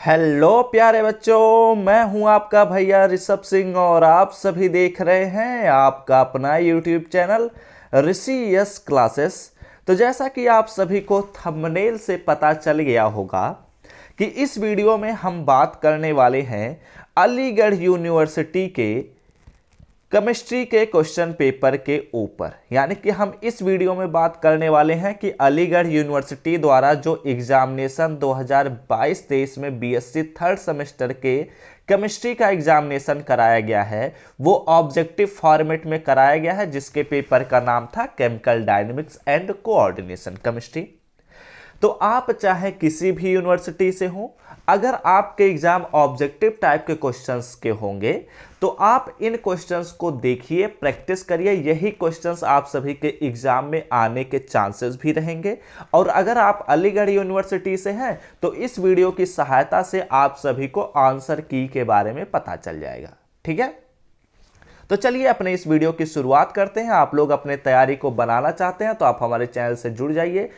Hello प्यारे बच्चों, मैं हूं आपका भैया ऋषभ सिंह और आप सभी देख रहे हैं आपका अपना यूट्यूब चैनल ऋषि यस क्लासेस। तो जैसा कि आप सभी को थंबनेल से पता चल गया होगा कि इस वीडियो में हम बात करने वाले हैं अलीगढ़ यूनिवर्सिटी के केमिस्ट्री के क्वेश्चन पेपर के ऊपर। यानी कि हम इस वीडियो में बात करने वाले हैं कि अलीगढ़ यूनिवर्सिटी द्वारा जो एग्जामिनेशन 2022-23 में बीएससी थर्ड सेमेस्टर के केमिस्ट्री का एग्जामिनेशन कराया गया है वो ऑब्जेक्टिव फॉर्मेट में कराया गया है, जिसके पेपर का नाम था chemical dynamics and coordination chemistry. तो आप चाहे किसी भी यूनिवर्सिटी से हो, अगर आपके एग्जाम ऑब्जेक्टिव टाइप के क्वेश्चंस के होंगे तो आप इन क्वेश्चंस को देखिए, प्रैक्टिस करिए। यही क्वेश्चंस आप सभी के एग्जाम में आने के चांसेस भी रहेंगे। और अगर आप अलीगढ़ यूनिवर्सिटी से हैं तो इस वीडियो की सहायता से आप सभी को आंसर की के बारे में पता चल जाएगा। ठीक है, तो चलिए अपने इस वीडियो की शुरुआत करते हैं। आप लोग अपने तैयारी को बनाना चाहते हैं तो आप हमारे चैनल से जुड़ जाइए।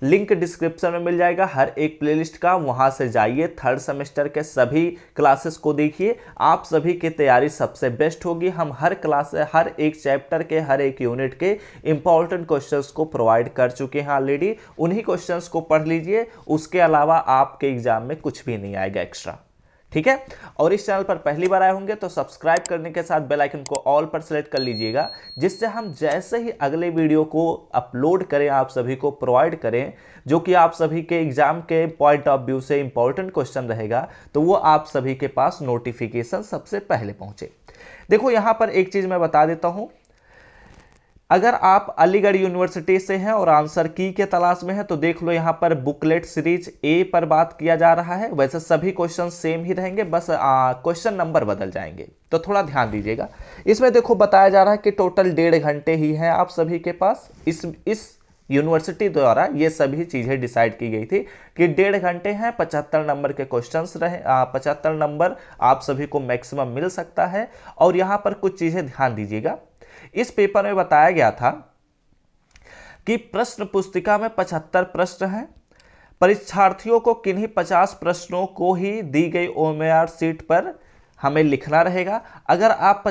लिंक डिस्क्रिप्शन में मिल जाएगा हर एक प्लेलिस्ट का, वहां से जाइए, थर्ड सेमेस्टर के सभी क्लासेस को देखिए। आप सभी की तैयारी सबसे बेस्ट होगी। हम हर क्लास हर एक चैप्टर के हर एक यूनिट के इंपॉर्टेंट क्वेश्चंस को प्रोवाइड कर चुके हैं ऑलरेडी। उन्हीं क्वेश्चंस को पढ़ लीजिए, उसके अलावा आपके एग्जाम में कुछ भी नहीं आएगा एक्स्ट्रा। ठीक है, और इस चैनल पर पहली बार आए होंगे तो सब्सक्राइब करने के साथ बेल आइकन को ऑल पर सेलेक्ट कर लीजिएगा, जिससे हम जैसे ही अगले वीडियो को अपलोड करें, आप सभी को प्रोवाइड करें, जो कि आप सभी के एग्जाम के पॉइंट ऑफ व्यू से इंपॉर्टेंट क्वेश्चन रहेगा, तो वो आप सभी के पास नोटिफिकेशन सबसे पहले पहुंचे। देखो यहां पर एक चीज मैं बता देता हूं, अगर आप अलीगढ़ यूनिवर्सिटी से हैं और आंसर की के तलाश में हैं तो देख लो, यहां पर बुकलेट सीरीज ए पर बात किया जा रहा है। वैसे सभी क्वेश्चन सेम ही रहेंगे, बस क्वेश्चन नंबर बदल जाएंगे, तो थोड़ा ध्यान दीजिएगा। इसमें देखो बताया जा रहा है कि टोटल 1.5 घंटे ही हैं आप सभी के पास। इस यूनिवर्सिटी द्वारा ये सभी चीजें डिसाइड की गई थी कि 1.5 घंटे हैं, 75 नंबर के क्वेश्चंस रहे, 75 नंबर आप सभी को मैक्सिमम मिल सकता है। और यहाँ पर कुछ चीजें ध्यान दीजिएगा। इस पेपर में बताया गया था कि प्रश्न पुस्तिका में 75 प्रश्न हैं। परीक्षार्थियों को किन्हीं 50 प्रश्नों को ही दी गई ओएमआर सीट पर हमें लिखना रहेगा। अगर आप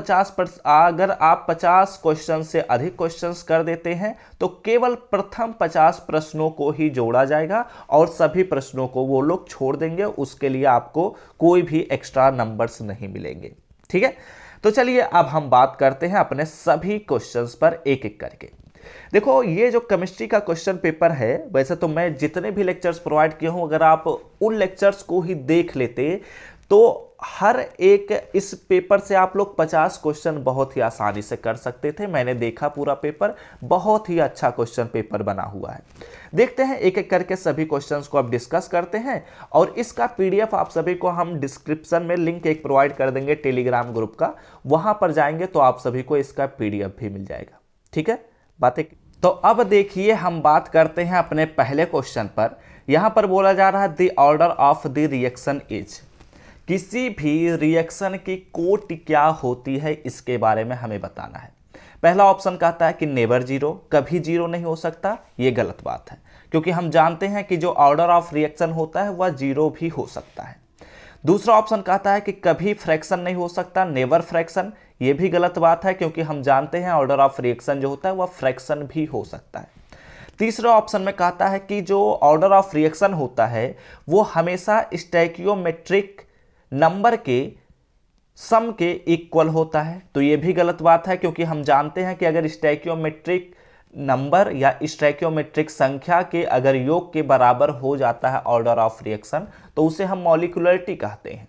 50 क्वेश्चन से अधिक क्वेश्चंस कर देते हैं तो केवल प्रथम 50 प्रश्नों को ही जोड़ा जाएगा और सभी प्रश्नों को वो लोग छोड़ देंगे। उसके लिए आपको कोई भी एक्स्ट्रा नंबर्स नहीं मिलेंगे। ठीक है, तो चलिए अब हम बात करते हैं अपने सभी क्वेश्चंस पर एक एक करके। देखो ये जो केमिस्ट्री का क्वेश्चन पेपर है, वैसे तो मैं जितने भी लेक्चर्स प्रोवाइड किए हूं, अगर आप उन लेक्चर्स को ही देख लेते तो हर एक इस पेपर से आप लोग 50 क्वेश्चन बहुत ही आसानी से कर सकते थे। मैंने देखा पूरा पेपर, बहुत ही अच्छा क्वेश्चन पेपर बना हुआ है। देखते हैं एक एक करके सभी क्वेश्चंस को अब डिस्कस करते हैं। और इसका पीडीएफ आप सभी को हम डिस्क्रिप्शन में लिंक एक प्रोवाइड कर देंगे टेलीग्राम ग्रुप का, वहां पर जाएंगे तो आप सभी को इसका पीडीएफ भी मिल जाएगा। ठीक है, बातें तो अब देखिए हम बात करते हैं अपने पहले क्वेश्चन पर। यहां पर बोला जा रहा है the order of the reaction is. किसी भी रिएक्शन की कोटि क्या होती है इसके बारे में हमें बताना है। पहला ऑप्शन कहता है कि नेवर जीरो, कभी जीरो नहीं हो सकता। ये गलत बात है, क्योंकि हम जानते हैं कि जो ऑर्डर ऑफ रिएक्शन होता है वह जीरो भी हो सकता है। दूसरा ऑप्शन कहता है कि कभी फ्रैक्शन नहीं हो सकता, नेवर फ्रैक्शन। ये भी गलत बात है, क्योंकि हम जानते हैं ऑर्डर ऑफ रिएक्शन जो होता है वह फ्रैक्शन भी हो सकता है। तीसरा ऑप्शन में कहता है कि जो ऑर्डर ऑफ रिएक्शन होता है वो हमेशा स्टोइकियोमेट्रिक नंबर के सम के इक्वल होता है। तो ये भी गलत बात है, क्योंकि हम जानते हैं कि अगर स्टोइकियोमेट्रिक नंबर या स्टोइकियोमेट्रिक संख्या के अगर योग के बराबर हो जाता है ऑर्डर ऑफ रिएक्शन तो उसे हम मॉलिक्यूलरिटी कहते हैं।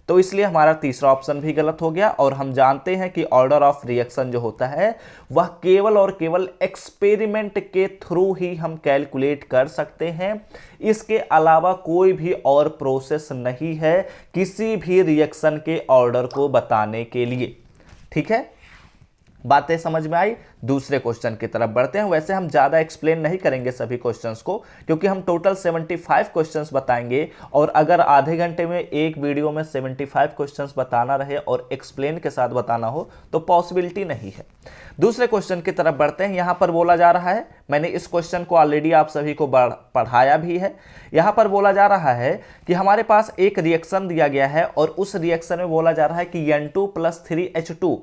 तो इसलिए हमारा तीसरा ऑप्शन भी गलत हो गया। और हम जानते हैं कि ऑर्डर ऑफ रिएक्शन जो होता है वह केवल और केवल एक्सपेरिमेंट के थ्रू ही हम कैलकुलेट कर सकते हैं। इसके अलावा कोई भी और प्रोसेस नहीं है किसी भी रिएक्शन के ऑर्डर को बताने के लिए। ठीक है, बातें समझ में आई। दूसरे क्वेश्चन की तरफ बढ़ते हैं। वैसे हम ज़्यादा एक्सप्लेन नहीं करेंगे सभी क्वेश्चंस को, क्योंकि हम टोटल 75 क्वेश्चंस बताएंगे, और अगर आधे घंटे में एक वीडियो में 75 क्वेश्चंस बताना रहे और एक्सप्लेन के साथ बताना हो तो पॉसिबिलिटी नहीं है। दूसरे क्वेश्चन की तरफ बढ़ते हैं। यहाँ पर बोला जा रहा है, मैंने इस क्वेश्चन को ऑलरेडी आप सभी को पढ़ाया भी है। यहाँ पर बोला जा रहा है कि हमारे पास एक रिएक्शन दिया गया है और उस रिएक्शन में बोला जा रहा है कि N2 + 3H2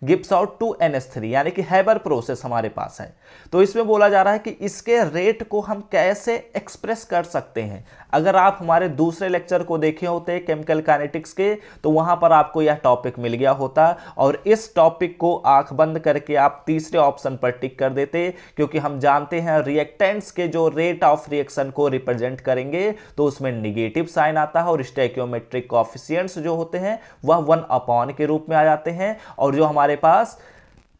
gives out 2NH3, यानी कि हैबर प्रोसेस हमारे पास है। तो इसमें बोला जा रहा है कि इसके रेट को हम कैसे एक्सप्रेस कर सकते हैं। अगर आप हमारे दूसरे लेक्चर को देखे होते केमिकल काइनेटिक्स के, तो वहां पर आपको यह टॉपिक मिल गया होता और इस टॉपिक को आंख बंद करके आप तीसरे ऑप्शन पर टिक कर देते, क्योंकि हम जानते हैं रिएक्टेंट्स के जो रेट ऑफ रिएक्शन को रिप्रेजेंट करेंगे तो उसमें निगेटिव साइन आता है और स्टोइकियोमेट्रिक कोएफिशिएंट्स जो होते हैं वह 1 के रूप में आ जाते हैं, और जो हमारे पास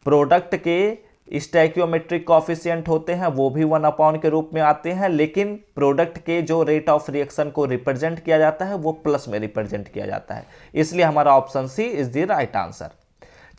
प्रोडक्ट के स्टोइकियोमेट्रिक कोएफिशिएंट होते हैं वो भी 1 के रूप में आते हैं, लेकिन प्रोडक्ट के जो रेट ऑफ रिएक्शन को रिप्रेजेंट किया जाता है वो प्लस में रिप्रेजेंट किया जाता है। इसलिए हमारा option C is the right answer.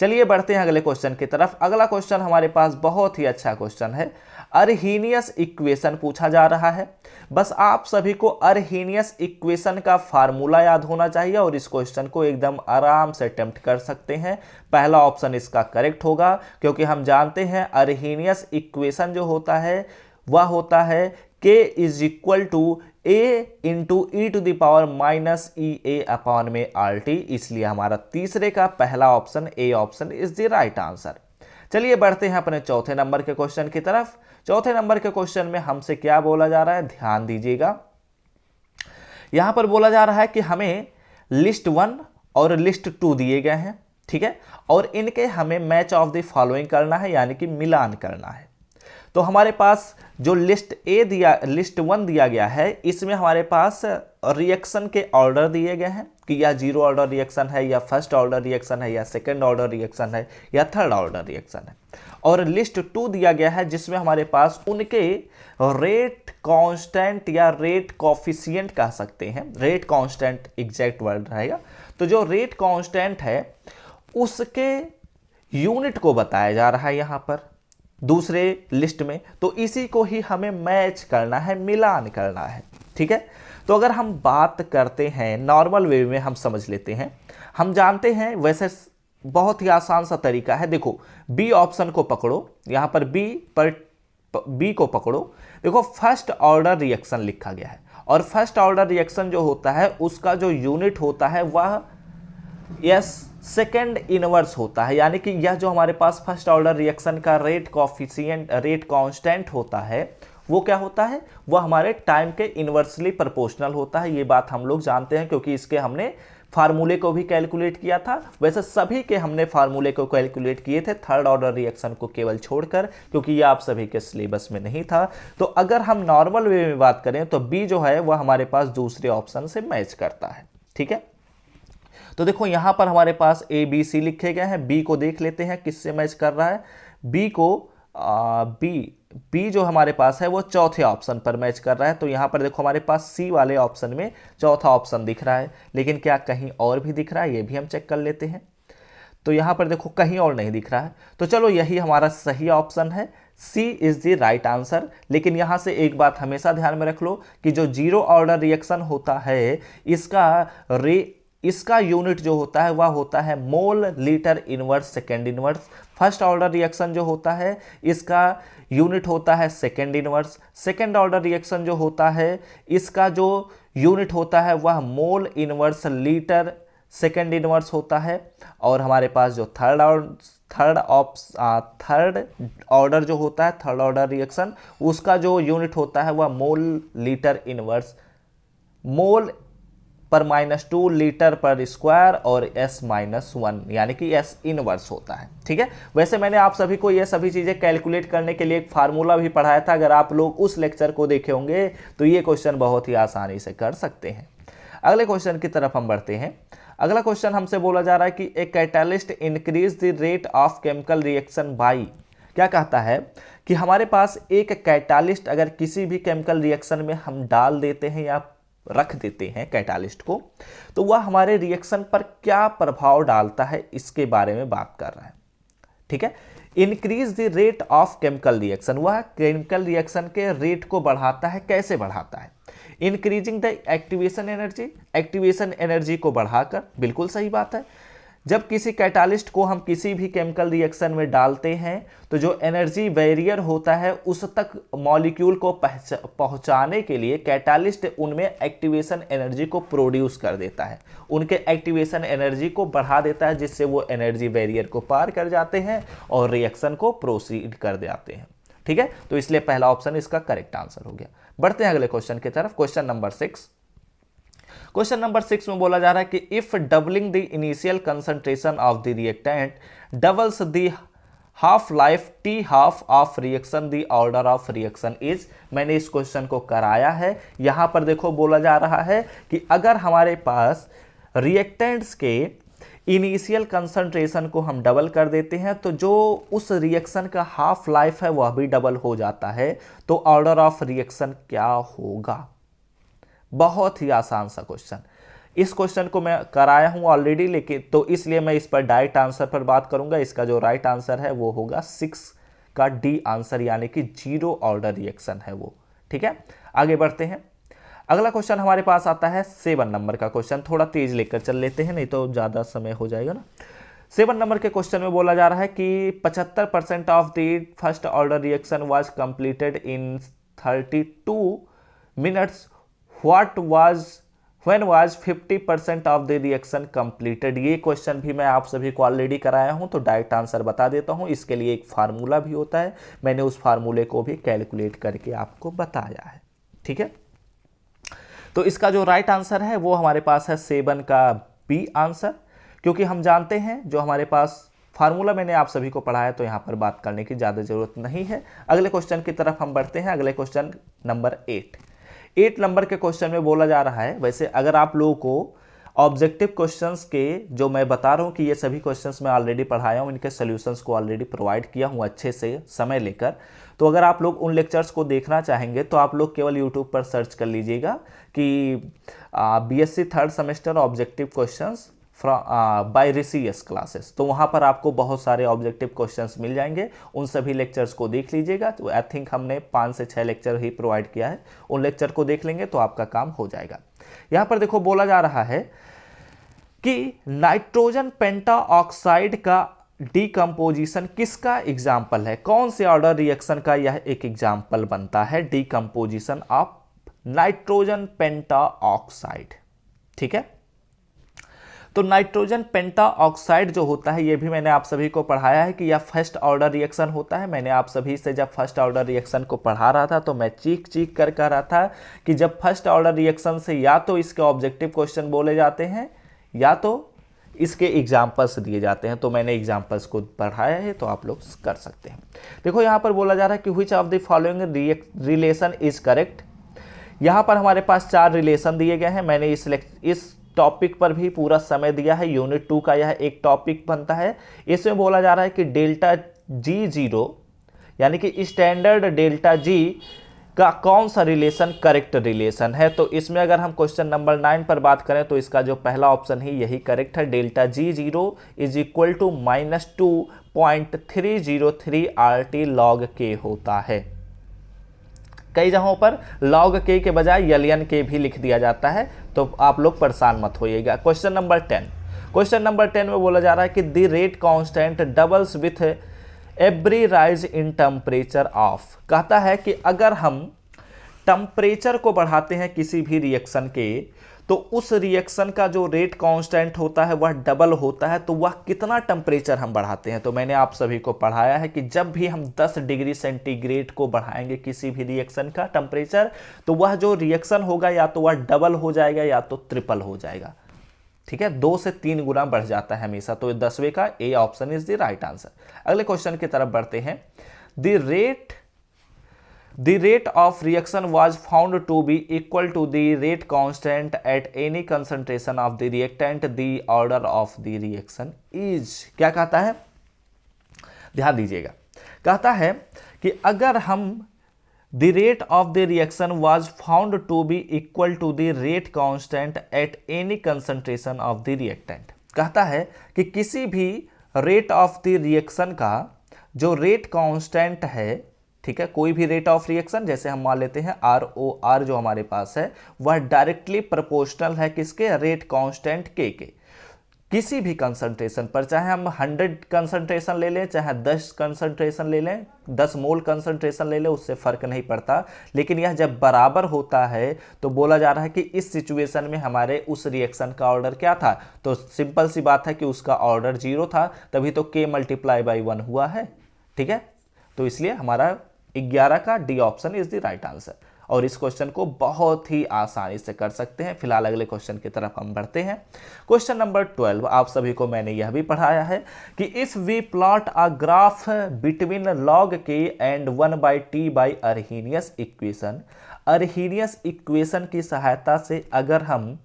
चलिए बढ़ते हैं अगले क्वेश्चन की तरफ। अगला क्वेश्चन हमारे पास बहुत ही अच्छा क्वेश्चन है। अर्हीनियस इक्वेशन पूछा जा रहा है। बस आप सभी को अर्हीनियस इक्वेशन का फार्मूला याद होना चाहिए और इस क्वेश्चन को एकदम आराम से अटेम्प्ट कर सकते हैं। पहला ऑप्शन इसका करेक्ट होगा, क्योंकि हम जानते हैं अर्हीनियस इक्वेशन जो होता है वह होता है K = A × e⁻−EA/RT। इसलिए हमारा तीसरे का पहला option A option is the right answer. चलिए बढ़ते हैं अपने चौथे नंबर के क्वेश्चन की तरफ। चौथे नंबर के क्वेश्चन में हमसे क्या बोला जा रहा है, ध्यान दीजिएगा। यहां पर बोला जा रहा है कि हमें लिस्ट 1 और लिस्ट 2 दिए गए हैं, ठीक है, और इनके हमें मैच ऑफ द फॉलोइंग करना है, यानी कि मिलान करना है। तो हमारे पास जो लिस्ट 1 दिया गया है, इसमें हमारे पास रिएक्शन के ऑर्डर दिए गए हैं कि यह 0 ऑर्डर रिएक्शन है, या फर्स्ट ऑर्डर रिएक्शन है, या सेकंड ऑर्डर रिएक्शन है, या थर्ड ऑर्डर रिएक्शन है। और लिस्ट 2 दिया गया है जिसमें हमारे पास उनके रेट कांस्टेंट या रेट कोफिशिएंट कह सकते हैं, रेट कांस्टेंट एग्जैक्ट वर्ड रहेगा। तो जो रेट कांस्टेंट है उसके यूनिट को बताया जा रहा है यहाँ पर दूसरे लिस्ट में, तो इसी को ही हमें मैच करना है, मिलान करना है, ठीक है। तो अगर हम बात करते हैं नॉर्मल वे में, हम समझ लेते हैं। हम जानते हैं, वैसे बहुत ही आसान सा तरीका है। देखो बी ऑप्शन को पकड़ो, यहाँ पर बी को पकड़ो। देखो फर्स्ट ऑर्डर रिएक्शन लिखा गया है, और फर्स्ट ऑर्डर रिएक्शन जो होता है उसका जो यूनिट होता है वह सेकेंड इनवर्स होता है, यानी कि यह जो हमारे पास फर्स्ट ऑर्डर रिएक्शन का रेट कोफिशिएंट, रेट कांस्टेंट होता है, वो क्या होता है, वह हमारे टाइम के इनवर्सली प्रोपोर्शनल होता है। ये बात हम लोग जानते हैं, क्योंकि इसके हमने फार्मूले को भी कैलकुलेट किया था। वैसे सभी के हमने फार्मूले को कैलकुलेट किए थे, थर्ड ऑर्डर रिएक्शन को केवल छोड़कर, क्योंकि ये आप सभी के सिलेबस में नहीं था। तो अगर हम नॉर्मल वे में बात करें तो बी जो है वह हमारे पास दूसरे ऑप्शन से मैच करता है, ठीक है। तो देखो यहां पर हमारे पास ए बी सी लिखे गए हैं। बी को देख लेते हैं किससे मैच कर रहा है। बी को बी जो हमारे पास है वो चौथे ऑप्शन पर मैच कर रहा है। तो यहां पर देखो हमारे पास सी वाले ऑप्शन में चौथा ऑप्शन दिख रहा है, लेकिन क्या कहीं और भी दिख रहा है, ये भी हम चेक कर लेते हैं। तो यहां पर देखो कहीं और नहीं दिख रहा है, तो चलो यही हमारा सही ऑप्शन है, सी इज द राइट आंसर। लेकिन यहां से एक बात हमेशा ध्यान में रख लो कि जो 0 ऑर्डर रिएक्शन होता है इसका यूनिट जो होता है वह होता है mole litre inverse second inverse. First order reaction जो होता है इसका यूनिट होता है second inverse. Second order reaction जो होता है इसका जो यूनिट होता है वह mole inverse litre second inverse होता है। और हमारे पास जो थर्ड ऑर्डर जो होता है, थर्ड ऑर्डर रिएक्शन, उसका जो यूनिट होता है वह मोल लीटर इनवर्स, मोल पर -2 लीटर पर स्क्वायर और S-1 यानी कि S इनवर्स होता है, ठीक है। वैसे मैंने आप सभी को ये सभी चीज़ें कैलकुलेट करने के लिए एक फार्मूला भी पढ़ाया था। अगर आप लोग उस लेक्चर को देखे होंगे तो ये क्वेश्चन बहुत ही आसानी से कर सकते हैं। अगले क्वेश्चन की तरफ हम बढ़ते हैं। अगला क्वेश्चन हमसे बोला जा रहा है कि a catalyst increase the rate of chemical reaction by. क्या कहता है कि हमारे पास एक कैटालिस्ट अगर किसी भी केमिकल रिएक्शन में हम डाल देते हैं या रख देते हैं कैटालिस्ट को, तो वह हमारे रिएक्शन पर क्या प्रभाव डालता है, इसके बारे में बात कर रहा है, ठीक है। Increase the rate of chemical reaction, वह केमिकल रिएक्शन के रेट को बढ़ाता है। कैसे बढ़ाता है? Increasing the activation energy, activation energy को बढ़ाकर, बिल्कुल सही बात है। जब किसी कैटालिस्ट को हम किसी भी केमिकल रिएक्शन में डालते हैं तो जो एनर्जी बैरियर होता है उस तक मॉलिक्यूल को पहुंचाने के लिए कैटालिस्ट उनमें एक्टिवेशन एनर्जी को प्रोड्यूस कर देता है, उनके एक्टिवेशन एनर्जी को बढ़ा देता है, जिससे वो एनर्जी बैरियर को पार कर जाते हैं और रिएक्शन को प्रोसीड कर जाते हैं। ठीक है, तो इसलिए पहला ऑप्शन इसका करेक्ट आंसर हो गया। बढ़ते हैं अगले क्वेश्चन की तरफ। Question number 6। क्वेश्चन नंबर 6 में बोला जा रहा है कि if doubling the initial concentration of the reactant doubles the half life T half of reaction the order of reaction is. मैंने इस क्वेश्चन को कराया है। यहां पर देखो बोला जा रहा है कि अगर हमारे पास रिएक्टेंट्स के इनिशियल कंसंट्रेशन को हम डबल कर देते हैं तो जो उस रिएक्शन का हाफ लाइफ है वह भी डबल हो जाता है, तो ऑर्डर ऑफ रिएक्शन क्या होगा? बहुत ही आसान सा क्वेश्चन। इस क्वेश्चन को मैं कराया हूं ऑलरेडी, लेकिन तो इसलिए मैं इस पर डायरेक्ट आंसर पर बात करूंगा। इसका जो राइट आंसर है वो होगा 6 का डी आंसर, यानी कि 0 ऑर्डर रिएक्शन है वो। ठीक है, आगे बढ़ते हैं। अगला क्वेश्चन हमारे पास आता है 7 नंबर का क्वेश्चन। थोड़ा तेज लेकर चल लेते हैं, नहीं तो ज़्यादा समय हो जाएगा ना। 7 नंबर के क्वेश्चन में बोला जा रहा है कि 75% of the first order reaction was completed in 32 minutes. when was 50% of the reaction completed. ये क्वेश्चन भी मैं आप सभी को ऑलरेडी कराया हूं, तो डायरेक्ट आंसर बता देता हूं। इसके लिए एक फार्मूला भी होता है, मैंने उस फार्मूले को भी कैलकुलेट करके आपको बताया है। ठीक है, तो इसका जो राइट आंसर है वो हमारे पास है 7 का बी आंसर, क्योंकि हम जानते हैं जो हमारे पास फार्मूला मैंने आप सभी को पढ़ाया, तो यहाँ पर बात करने की ज़्यादा जरूरत नहीं है। अगले क्वेश्चन की तरफ हम बढ़ते हैं। अगले क्वेश्चन नंबर 8 नंबर के क्वेश्चन में बोला जा रहा है, वैसे अगर आप लोगों को ऑब्जेक्टिव क्वेश्चंस के जो मैं बता रहा हूँ कि ये सभी क्वेश्चंस मैं ऑलरेडी पढ़ाया हूँ, इनके सॉल्यूशंस को ऑलरेडी प्रोवाइड किया हूँ अच्छे से समय लेकर, तो अगर आप लोग उन लेक्चर्स को देखना चाहेंगे तो आप लोग केवल यूट्यूब पर सर्च कर लीजिएगा कि BSc 3rd semester objective questions bye ऋषि यस क्लासेस, तो वहाँ पर आपको बहुत सारे ऑब्जेक्टिव क्वेश्चंस मिल जाएंगे। उन सभी लेक्चर्स को देख लीजिएगा। तो आई थिंक हमने 5 से 6 लेक्चर ही प्रोवाइड किया है, उन लेक्चर को देख लेंगे तो आपका काम हो जाएगा। यहाँ पर देखो बोला जा रहा है कि नाइट्रोजन पेंटाऑक्साइड का डीकम्पोजिशन किसका एग्जाम्पल है? कौन से ऑर्डर रिएक्शन का यह एक एग्जाम्पल बनता है? Decomposition of nitrogen pentoxide. ठीक है, तो नाइट्रोजन पेंटाऑक्साइड जो होता है ये भी मैंने आप सभी को पढ़ाया है कि यह फर्स्ट ऑर्डर रिएक्शन होता है। मैंने आप सभी से जब फर्स्ट ऑर्डर रिएक्शन को पढ़ा रहा था तो मैं चीख चीख कर कह रहा था कि जब फर्स्ट ऑर्डर रिएक्शन से या तो इसके ऑब्जेक्टिव क्वेश्चन बोले जाते हैं या तो इसके एग्जाम्पल्स दिए जाते हैं, तो मैंने एग्जाम्पल्स को पढ़ाया है, तो आप लोग कर सकते हैं। देखो यहाँ पर बोला जा रहा है कि which of the following relation is correct. यहाँ पर हमारे पास 4 रिलेशन दिए गए हैं। मैंने इस टॉपिक पर भी पूरा समय दिया है। यूनिट 2 का यह एक टॉपिक बनता है। इसमें बोला जा रहा है कि डेल्टा G0 यानी कि स्टैंडर्ड डेल्टा G का कौन सा रिलेशन करेक्ट रिलेशन है। तो इसमें अगर हम क्वेश्चन नंबर 9 पर बात करें तो इसका जो पहला ऑप्शन ही यही करेक्ट है। Delta G0 is equal to -2.303 RT log K होता है। कई जगहों पर log K के बजाय LN K भी लिख दिया जाता है, तो आप लोग परेशान मत होइएगा। क्वेश्चन नंबर 10 में बोला जा रहा है कि the rate constant doubles with every rise in temperature of. कहता है कि अगर हम टेम्परेचर को बढ़ाते हैं किसी भी रिएक्शन के तो उस रिएक्शन का जो रेट कांस्टेंट होता है वह डबल होता है। तो वह कितना टेम्परेचर हम बढ़ाते हैं? तो मैंने आप सभी को पढ़ाया है कि जब भी हम 10 डिग्री सेंटीग्रेड को बढ़ाएंगे किसी भी रिएक्शन का टेम्परेचर, तो वह जो रिएक्शन होगा या तो वह डबल हो जाएगा या तो ट्रिपल हो जाएगा। ठीक है, 2 से 3 गुना बढ़ जाता है हमेशा। तो 10वें का ए option is the right answer. अगले क्वेश्चन की तरफ बढ़ते हैं। The rate of reaction was found to be equal to the rate constant at any concentration of the reactant. The order of the reaction is। क्या कहता है? ध्यान दीजिएगा। कहता है कि अगर हम the rate of the reaction was found to be equal to the rate constant at any concentration of the reactant, कहता है कि किसी भी रेट ऑफ द रिएक्शन का जो रेट कांस्टेंट है, ठीक है, कोई भी रेट ऑफ रिएक्शन, जैसे हम मान लेते हैं ROR जो हमारे पास है वह डायरेक्टली प्रोपोर्शनल है किसके, रेट कांस्टेंट के किसी भी कंसंट्रेशन पर, चाहे हम 100 कंसंट्रेशन ले लें, चाहे 10 कंसंट्रेशन ले लें, 10 मोल कंसंट्रेशन ले लें, उससे फर्क नहीं पड़ता। लेकिन यह जब बराबर होता है तो बोला जा रहा है कि इस सिचुएशन में हमारे उस रिएक्शन का ऑर्डर क्या था, तो सिंपल सी बात है कि उसका ऑर्डर 0 था, तभी तो K × 1 हुआ है, ठीक है। तो इसलिए हमारा 11 का D option is the right answer. और इस क्वेश्चन को बहुत ही आसानी से कर सकते हैं। फिलहाल अगले क्वेश्चन की तरफ हम बढ़ते हैं। क्वेश्चन नंबर 12, आप सभी को मैंने यह भी पढ़ाया है कि if we plot a graph between log k and 1/t by Arrhenius equation, Arrhenius equation की सहायता से अगर हम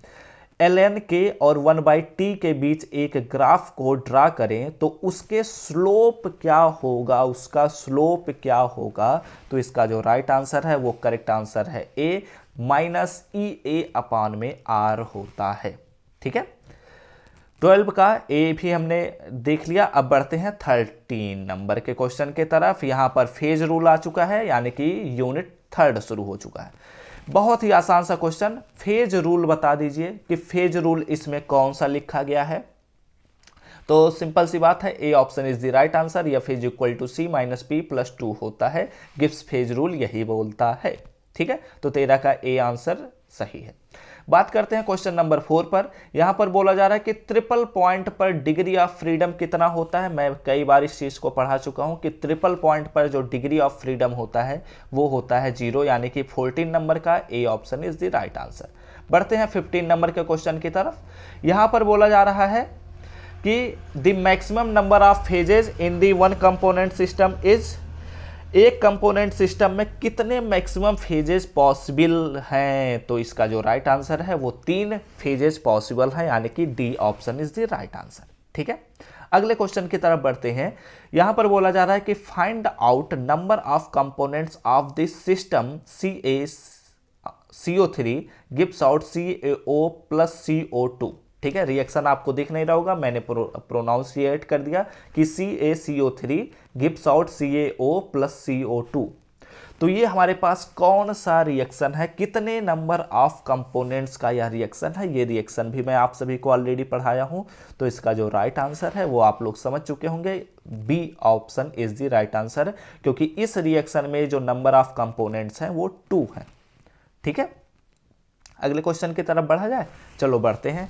ln k और 1/t के बीच एक ग्राफ को ड्रा करें तो उसके स्लोप क्या होगा, उसका स्लोप क्या होगा, तो इसका जो राइट आंसर है वो करेक्ट आंसर है a -EA/r होता है, ठीक है। 12 का ए भी हमने देख लिया। अब बढ़ते हैं 13 नंबर के क्वेश्चन के तरफ। यहां पर फेज रूल आ चुका है, यानी कि यूनिट 3 शुरू हो चुका है। बहुत ही आसान सा क्वेश्चन, फेज रूल बता दीजिए कि फेज रूल इसमें कौन सा लिखा गया है। तो सिंपल सी बात है, A option is the right answer. F is equal to C - P + 2 होता है। गिब्स फेज रूल यही बोलता है, ठीक है। तो 13 का ए आंसर सही है। बात करते हैं क्वेश्चन नंबर 4 पर। यहां पर बोला जा रहा है कि ट्रिपल पॉइंट पर डिग्री ऑफ फ्रीडम कितना होता है। मैं कई बार इस चीज को पढ़ा चुका हूं कि ट्रिपल पॉइंट पर जो डिग्री ऑफ फ्रीडम होता है वो होता है 0, यानी कि 14 नंबर का ए option is the right answer. बढ़ते हैं 15 नंबर के क्वेश्चन की तरफ। यहां पर बोला जा रहा है कि the maximum number of phases in the one component system is, एक कंपोनेंट सिस्टम में कितने मैक्सिमम फेजेस पॉसिबल हैं, तो इसका जो राइट आंसर है वो 3 फेजेस पॉसिबल है, यानी कि D option is the right answer, ठीक है। अगले क्वेश्चन की तरफ बढ़ते हैं। यहां पर बोला जा रहा है कि find out number of components of this system CO3 gives out CaO + CO2, ठीक है। रिएक्शन आपको दिख नहीं रहा होगा, मैंने प्रोनाउंसिएट कर दिया कि CaCO3 gives out CaO + CO2। तो ये हमारे पास कौन सा रिएक्शन है, कितने नंबर ऑफ कंपोनेंट्स का यह रिएक्शन है। ये रिएक्शन भी मैं आप सभी को ऑलरेडी पढ़ाया हूं। तो इसका जो राइट आंसर है वो आप लोग समझ चुके होंगे, B option is the right answer, क्योंकि इस रिएक्शन में जो नंबर ऑफ कंपोनेंट्स हैं वो 2 हैं, ठीक है। अगले क्वेश्चन की तरफ बढ़ा जाए, चलो बढ़ते हैं।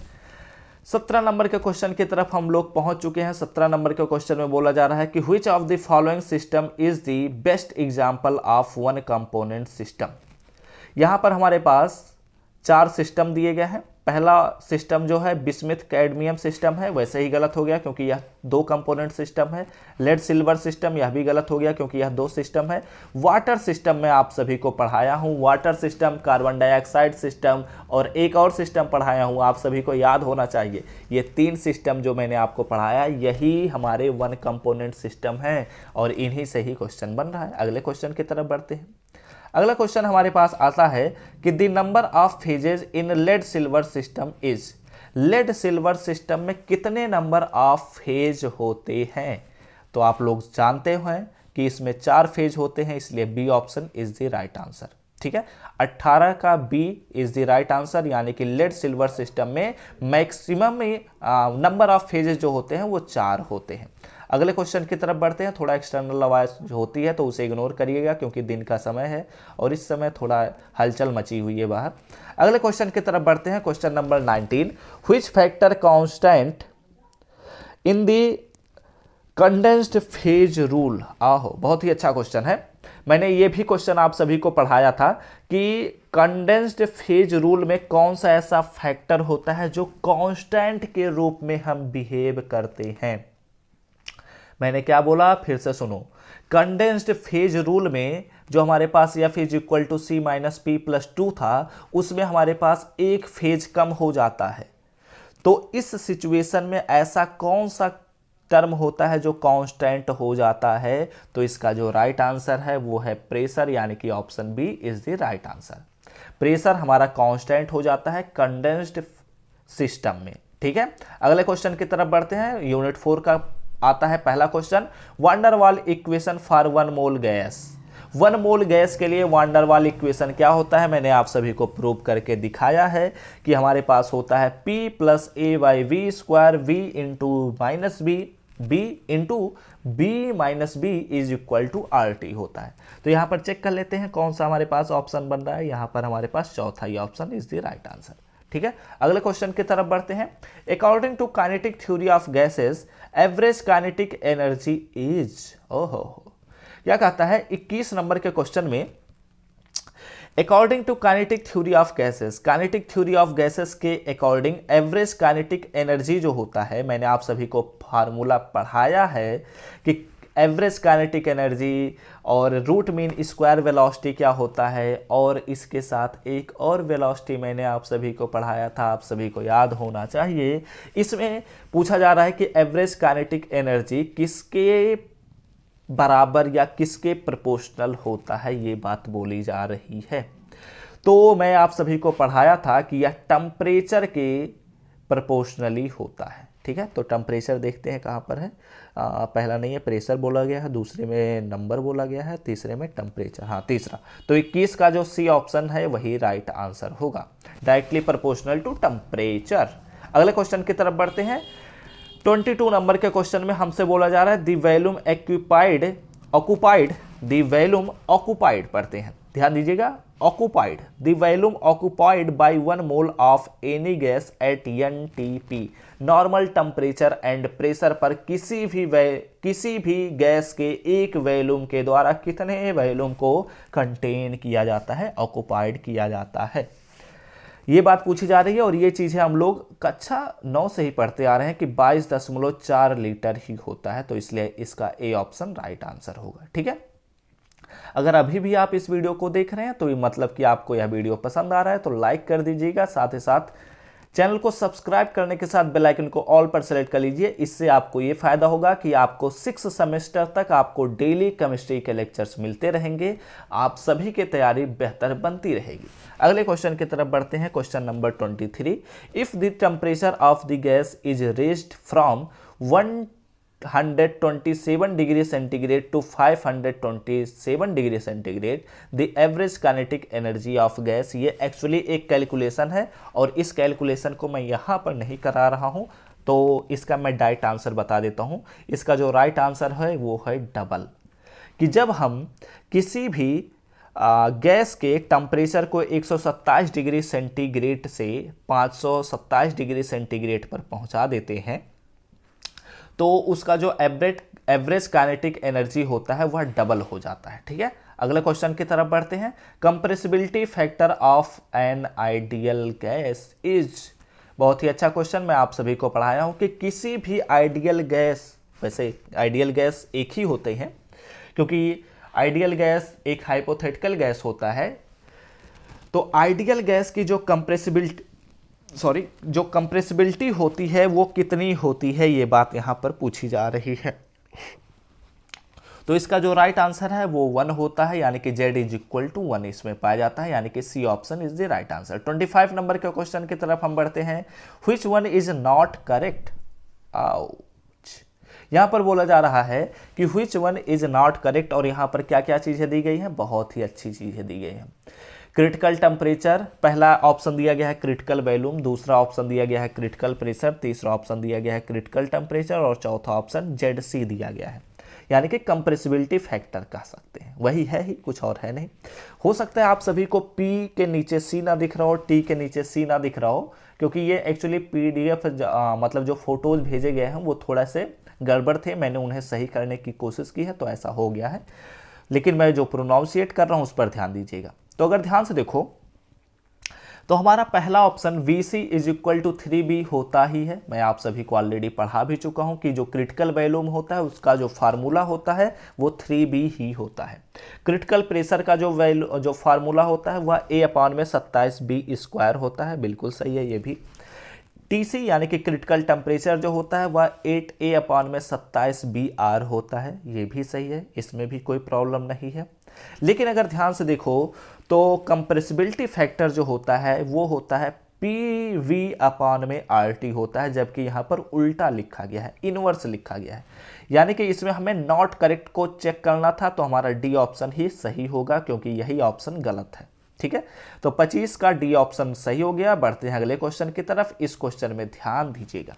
17 नंबर के क्वेश्चन की तरफ हम लोग पहुंच चुके हैं। 17 नंबर के क्वेश्चन में बोला जा रहा है कि which of the following system is the best example of one component system. यहां पर हमारे पास 4 सिस्टम दिए गए हैं। पहला सिस्टम जो है बिस्मिथ कैडमियम सिस्टम है, वैसे ही गलत हो गया क्योंकि यह 2 कंपोनेंट सिस्टम है। लेड सिल्वर सिस्टम, यह भी गलत हो गया क्योंकि यह 2 सिस्टम है। वाटर सिस्टम में आप सभी को पढ़ाया हूं, water system, carbon dioxide system और एक और सिस्टम पढ़ाया हूं, आप सभी को याद होना चाहिए। ये 3 सिस्टम जो मैंने आपको पढ़ाया यही हमारे वन कंपोनेंट सिस्टम है और इन्हीं से ही क्वेश्चन बन रहा है। अगले क्वेश्चन की तरफ बढ़ते हैं। अगला क्वेश्चन हमारे पास आता है कि the number of phases in lead silver system is, lead silver system में कितने नंबर ऑफ फेज होते हैं। तो आप लोग जानते हैं कि इसमें 4 फेज होते हैं, इसलिए B option is the right answer, ठीक है। 18 का B is the right answer, यानी कि लेड सिल्वर सिस्टम में मैक्सिमम नंबर ऑफ फेजेज जो होते हैं वो 4 होते हैं। अगले क्वेश्चन की तरफ बढ़ते हैं। थोड़ा एक्सटर्नल आवाज जो होती है तो उसे इग्नोर करिएगा क्योंकि दिन का समय है और इस समय थोड़ा हलचल मची हुई है बाहर। अगले क्वेश्चन की तरफ बढ़ते हैं। Question number 19, which factor constant in the condensed phase rule. आहो, बहुत ही अच्छा क्वेश्चन है। मैंने ये भी क्वेश्चन आप सभी को पढ़ाया था कि कंडेंस्ड फेज रूल में कौन सा ऐसा फैक्टर होता है जो कांस्टेंट के रूप में हम बिहेव करते हैं। मैंने क्या बोला, फिर से सुनो। कंडेंस्ड फेज रूल में जो हमारे पास F is equal to C - P + 2 था, उसमें हमारे पास एक फेज कम हो जाता है। तो इस सिचुएशन में ऐसा कौन सा टर्म होता है जो कांस्टेंट हो जाता है, तो इसका जो राइट आंसर है वो है प्रेशर, यानी कि option B is the right answer. Pressure हमारा कांस्टेंट हो जाता है कंडेंस्ड सिस्टम में, ठीक है। अगले क्वेश्चन की तरफ बढ़ते हैं। यूनिट 4 का आता है पहला question, one der Waal equation for 1 mole gas. 1 mole gas के लिए वान डेर वाल इक्वेशन क्या होता है, मैंने आप सभी को प्रूव करके दिखाया है कि हमारे पास होता है P + A / V square V into minus B into B - B is equal to RT होता है। तो यहाँ पर चेक कर लेते हैं कौन सा हमारे पास ऑप्शन बन रहा है। यहाँ पर हमारे पास चौथा ही option is the right answer. ठीक है, अगले क्वेश्चन की तरफ बढ़ते हैं। According to kinetic theory of gases, average kinetic energy is, ओहो क्या कहता है 21 नंबर के क्वेश्चन में, according to kinetic theory of gases, kinetic theory of gases के अकॉर्डिंग एवरेज काइनेटिक एनर्जी जो होता है, मैंने आप सभी को फार्मूला पढ़ाया है कि एवरेज काइनेटिक एनर्जी और रूट मीन स्क्वायर वेलोसिटी क्या होता है, और इसके साथ एक और वेलोसिटी मैंने आप सभी को पढ़ाया था, आप सभी को याद होना चाहिए। इसमें पूछा जा रहा है कि एवरेज काइनेटिक एनर्जी किसके बराबर या किसके प्रोपोर्शनल होता है, ये बात बोली जा रही है। तो मैं आप सभी को पढ़ाया था कि यह टेम्परेचर के प्रोपोर्शनली होता है। ठीक है, तो टेम्परेचर देखते हैं कहाँ पर है। पहला नहीं है, प्रेशर बोला गया है, दूसरे में नंबर बोला गया है, तीसरे में टेम्परेचर, हाँ तीसरा। तो 21 का जो सी ऑप्शन है वही राइट आंसर होगा, डायरेक्टली प्रोपोर्शनल टू टेम्परेचर। अगले क्वेश्चन की तरफ बढ़ते हैं। 22 नंबर के क्वेश्चन में हमसे बोला जा रहा है the volume occupied, the volume occupied पढ़ते हैं, ध्यान दीजिएगा, occupied, the volume occupied by 1 mole of any gas at NTP, normal temperature and pressure पर किसी भी गैस के एक वॉल्यूम के द्वारा कितने वॉल्यूम को कंटेन किया जाता है, ऑक्यूपाइड किया जाता है, ये बात पूछी जा रही है। और ये चीज़ें हम लोग कक्षा 9 से ही पढ़ते आ रहे हैं कि 22.4 लीटर ही होता है, तो इसलिए इसका ए ऑप्शन राइट आंसर होगा। ठीक है, अगर अभी भी आप इस वीडियो को देख रहे हैं तो ये मतलब कि आपको यह वीडियो पसंद आ रहा है, तो लाइक कर दीजिएगा, साथ ही साथ चैनल को सब्सक्राइब करने के साथ बेल आइकन को ऑल पर सेलेक्ट कर लीजिए। इससे आपको ये फायदा होगा कि आपको 6 सेमेस्टर तक आपको डेली केमिस्ट्री के लेक्चर्स मिलते रहेंगे, आप सभी की तैयारी बेहतर बनती रहेगी। अगले क्वेश्चन की तरफ बढ़ते हैं, question number 23। If the temperature of the gas is raised from 127 degree centigrade to 527 degree centigrade, the average kinetic energy of gas, ये एक्चुअली एक कैलकुलेशन है और इस कैलकुलेशन को मैं यहाँ पर नहीं करा रहा हूँ, तो इसका मैं डायरेक्ट आंसर बता देता हूँ। इसका जो राइट आंसर है वो है डबल, कि जब हम किसी भी गैस के टेम्परेचर को 127 डिग्री सेंटीग्रेड से 527 डिग्री सेंटीग्रेड पर पहुँचा देते हैं, तो उसका जो एवरेज काइनेटिक एनर्जी होता है वह डबल हो जाता है। ठीक है, अगले क्वेश्चन की तरफ बढ़ते हैं। Compressibility factor of an ideal gas is, बहुत ही अच्छा क्वेश्चन, मैं आप सभी को पढ़ाया हूं कि किसी भी आइडियल गैस, वैसे आइडियल गैस एक ही होते हैं क्योंकि आइडियल गैस एक हाइपोथेटिकल गैस होता है, तो आइडियल गैस की जो कंप्रेसिबिलिटी होती है वो कितनी होती है, ये बात यहाँ पर पूछी जा रही है। तो इसका जो राइट आंसर है वो 1 होता है, यानी कि Z = 1 इसमें पाया जाता है, यानी कि C option is the right answer. 25 number के क्वेश्चन की तरफ हम बढ़ते हैं। Which one is not correct, यहाँ पर बोला जा रहा है कि which one is not correct, और यहाँ पर क्या क्या चीजें दी गई हैं, बहुत ही अच्छी चीजें दी गई हैं। क्रिटिकल टेम्परेचर, पहला ऑप्शन दिया गया है क्रिटिकल वॉल्यूम, दूसरा ऑप्शन दिया गया है क्रिटिकल प्रेशर, तीसरा ऑप्शन दिया गया है क्रिटिकल टेम्परेचर और चौथा ऑप्शन ZC दिया गया है, यानी कि कंप्रेसिबिलिटी फैक्टर कह सकते हैं, वही है ही, कुछ और है नहीं। हो सकता है आप सभी को P के नीचे C ना दिख रहा हो, T के नीचे C ना दिख रहा हो, क्योंकि ये एक्चुअली PDF मतलब जो फोटोज भेजे गए हैं वो थोड़ा से गड़बड़ थे, मैंने उन्हें सही करने की कोशिश की है तो ऐसा हो गया है, लेकिन मैं जो प्रोनाउंसिएट कर रहा हूँ उस पर ध्यान दीजिएगा। तो अगर ध्यान से देखो तो हमारा पहला ऑप्शन VC = 3B होता ही है, मैं आप सभी को ऑलरेडी पढ़ा भी चुका हूं कि जो क्रिटिकल वॉल्यूम होता है उसका जो फार्मूला होता है वो 3B ही होता है। क्रिटिकल प्रेशर का जो फार्मूला होता है वह A/27B² होता है, बिल्कुल सही है ये भी। TC यानी कि क्रिटिकल टेम्परेचर जो होता है वह 8A/27BR होता है, ये भी सही है, इसमें भी कोई प्रॉब्लम नहीं है। लेकिन अगर ध्यान से देखो तो कंप्रेसिबिलिटी फैक्टर जो होता है वो होता है PV/RT होता है, जबकि यहाँ पर उल्टा लिखा गया है, इनवर्स लिखा गया है। यानी कि इसमें हमें नॉट करेक्ट को चेक करना था, तो हमारा डी ऑप्शन ही सही होगा क्योंकि यही ऑप्शन गलत है। ठीक है, तो 25 का डी ऑप्शन सही हो गया। बढ़ते हैं अगले क्वेश्चन की तरफ। इस क्वेश्चन में ध्यान दीजिएगा।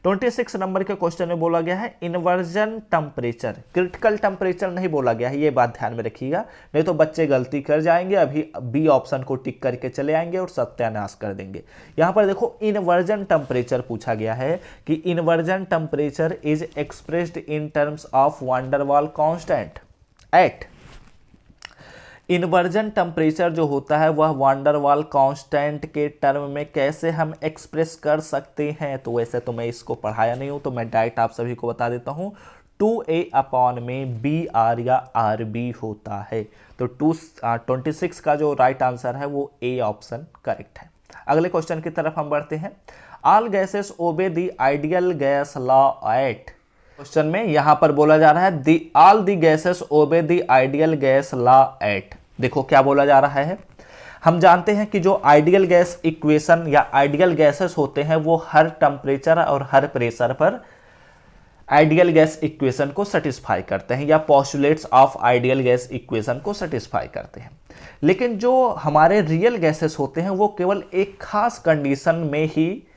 26 नंबर के क्वेश्चन में बोला गया है इन्वर्जन टेम्परेचर, क्रिटिकल टेम्परेचर नहीं बोला गया है, ये बात ध्यान में रखिएगा, नहीं तो बच्चे गलती कर जाएंगे, अभी बी ऑप्शन को टिक करके चले आएंगे और सत्यानाश कर देंगे। यहाँ पर देखो इन्वर्जन टेम्परेचर पूछा गया है कि inversion temperature is expressed in terms of one der वाल कांस्टेंट एट। इन्वर्जन टेम्परेचर जो होता है वह वान डेर वाल कांस्टेंट के टर्म में कैसे हम एक्सप्रेस कर सकते हैं। तो वैसे तो मैं इसको पढ़ाया नहीं हूं, तो मैं डायरेक्ट आप सभी को बता देता हूं, 2a/BR या RB होता है। तो 26 का जो राइट आंसर है वो ए ऑप्शन करेक्ट है। अगले क्वेश्चन की तरफ हम बढ़ते हैं। All gases obey the ideal gas law at. Question में यहां पर बोला जा रहा है all the gases obey the ideal gas law at. देखो क्या बोला जा रहा है, हम जानते हैं कि जो आइडियल गैस इक्वेशन या आइडियल गैसेस होते हैं वो हर टेम्परेचर और हर प्रेशर पर आइडियल गैस इक्वेशन को सेटिस्फाई करते हैं या postulates of ideal gas equation को सेटिस्फाई करते हैं। लेकिन जो हमारे रियल गैसेस होते हैं वो केवल एक खास कंडीशन में ही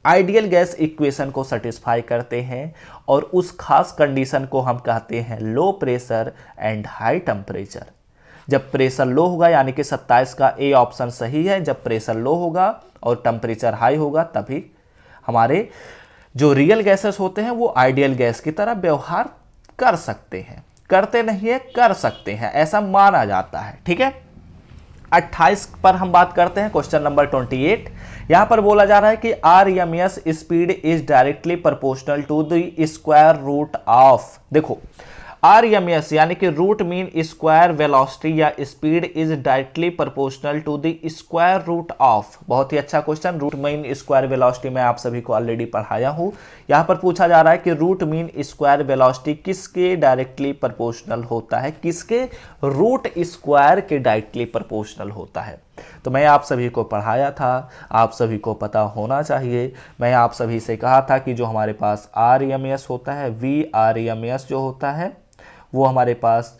आइडियल गैस इक्वेशन को सेटिस्फाई करते हैं, और उस खास कंडीशन को हम कहते हैं low pressure and high temperature. जब प्रेशर लो होगा, यानी कि 27 का ए ऑप्शन सही है, जब प्रेशर लो होगा और टेम्परेचर हाई होगा तभी हमारे जो रियल गैसेस होते हैं वो आइडियल गैस की तरह व्यवहार कर सकते हैं। करते नहीं है, कर सकते हैं, ऐसा माना जाता है। ठीक है, 28 पर हम बात करते हैं। क्वेश्चन नंबर 28, यहां पर बोला जा रहा है कि RMS speed is directly proportional to the square root of. देखो RMS यानी कि रूट मीन स्क्वायर वेलोसिटी या speed is directly proportional to the square root of. बहुत ही अच्छा question. Root mean square velocity मैं आप सभी को ऑलरेडी पढ़ाया हूं। यहां पर पूछा जा रहा है कि रूट मीन स्क्वायर वेलोसिटी किसके डायरेक्टली प्रोपोर्शनल होता है, किसके, रूट स्क्वायर के डायरेक्टली प्रोपोर्शनल होता है। तो मैं आप सभी को पढ़ाया था, आप सभी को पता होना चाहिए। मैं आप सभी से कहा था कि जो हमारे पास RMS होता है, VRMS जो होता है वो हमारे पास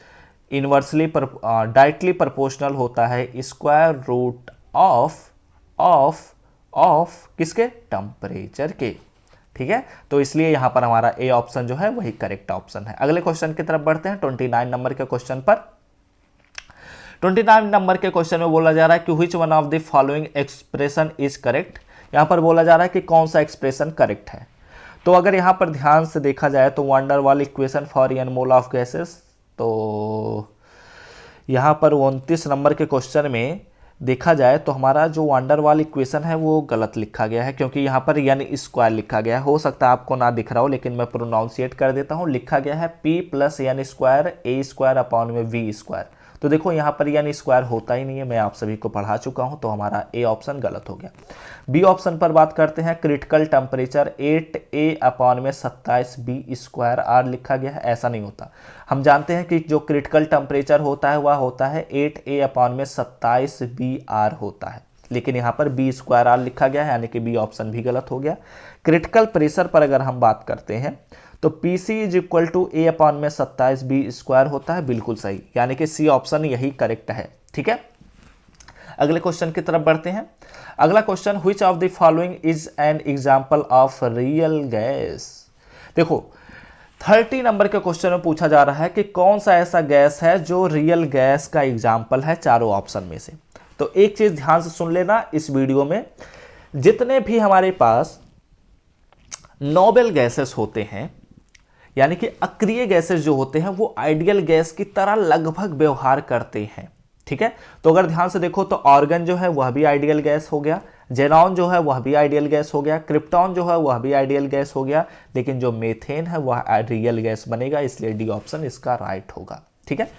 इन्वर्सली डायरेक्टली प्रोपोर्शनल होता है स्क्वायर रूट ऑफ किसके, टेम्परेचर के। ठीक है, तो इसलिए यहां पर हमारा ए ऑप्शन जो है वही करेक्ट ऑप्शन है। अगले क्वेश्चन की तरफ बढ़ते हैं। 29 नंबर के क्वेश्चन पर। 29 नंबर के क्वेश्चन में बोला जा रहा है कि which one of the following expression is correct. यहां पर बोला जा रहा है कि कौन सा एक्सप्रेशन करेक्ट है। तो अगर यहाँ पर ध्यान से देखा जाए तो van der Waal equation for n mole of gases, तो यहाँ पर 29 नंबर के क्वेश्चन में देखा जाए तो हमारा जो वान डेर वाल इक्वेशन है वो गलत लिखा गया है, क्योंकि यहाँ पर यानी स्क्वायर लिखा गया है। हो सकता है आपको ना दिख रहा हो, लेकिन मैं प्रोनाउंसिएट कर देता हूँ। लिखा गया है P + n²a² / v²। तो देखो यहाँ पर यानी स्क्वायर होता ही नहीं है, मैं आप सभी को पढ़ा चुका हूँ, तो हमारा ए ऑप्शन गलत हो गया। बी ऑप्शन पर बात करते हैं। क्रिटिकल टेम्परेचर 8a/27b² लिखा गया है, ऐसा नहीं होता। हम जानते हैं कि जो क्रिटिकल टेम्परेचर होता है वह होता है 8a/27br होता है, लेकिन यहाँ पर b² लिखा गया है, यानी कि बी ऑप्शन भी गलत हो गया। क्रिटिकल प्रेशर पर अगर हम बात करते हैं तो PC = a/27b² होता है, बिल्कुल सही, यानी कि सी ऑप्शन यही करेक्ट है। ठीक है, अगले क्वेश्चन की तरफ बढ़ते हैं। अगला question, which of the following is an example of real gas. देखो 30 नंबर के क्वेश्चन में पूछा जा रहा है कि कौन सा ऐसा गैस है जो रियल गैस का एग्जाम्पल है चारों ऑप्शन में से। तो एक चीज ध्यान से सुन लेना, इस वीडियो में जितने भी हमारे पास नोबल गैसेस होते हैं, यानी कि अक्रिय गैसेस जो होते हैं वो आइडियल गैस की तरह लगभग व्यवहार करते हैं। ठीक है, तो अगर ध्यान से देखो तो ऑर्गन जो है वह भी आइडियल गैस हो गया, जेनॉन जो है वह भी आइडियल गैस हो गया, क्रिप्टॉन जो है वह भी आइडियल गैस हो गया, लेकिन जो मीथेन है वह रियल गैस बनेगा, इसलिए डी ऑप्शन इसका राइट होगा। ठीक है,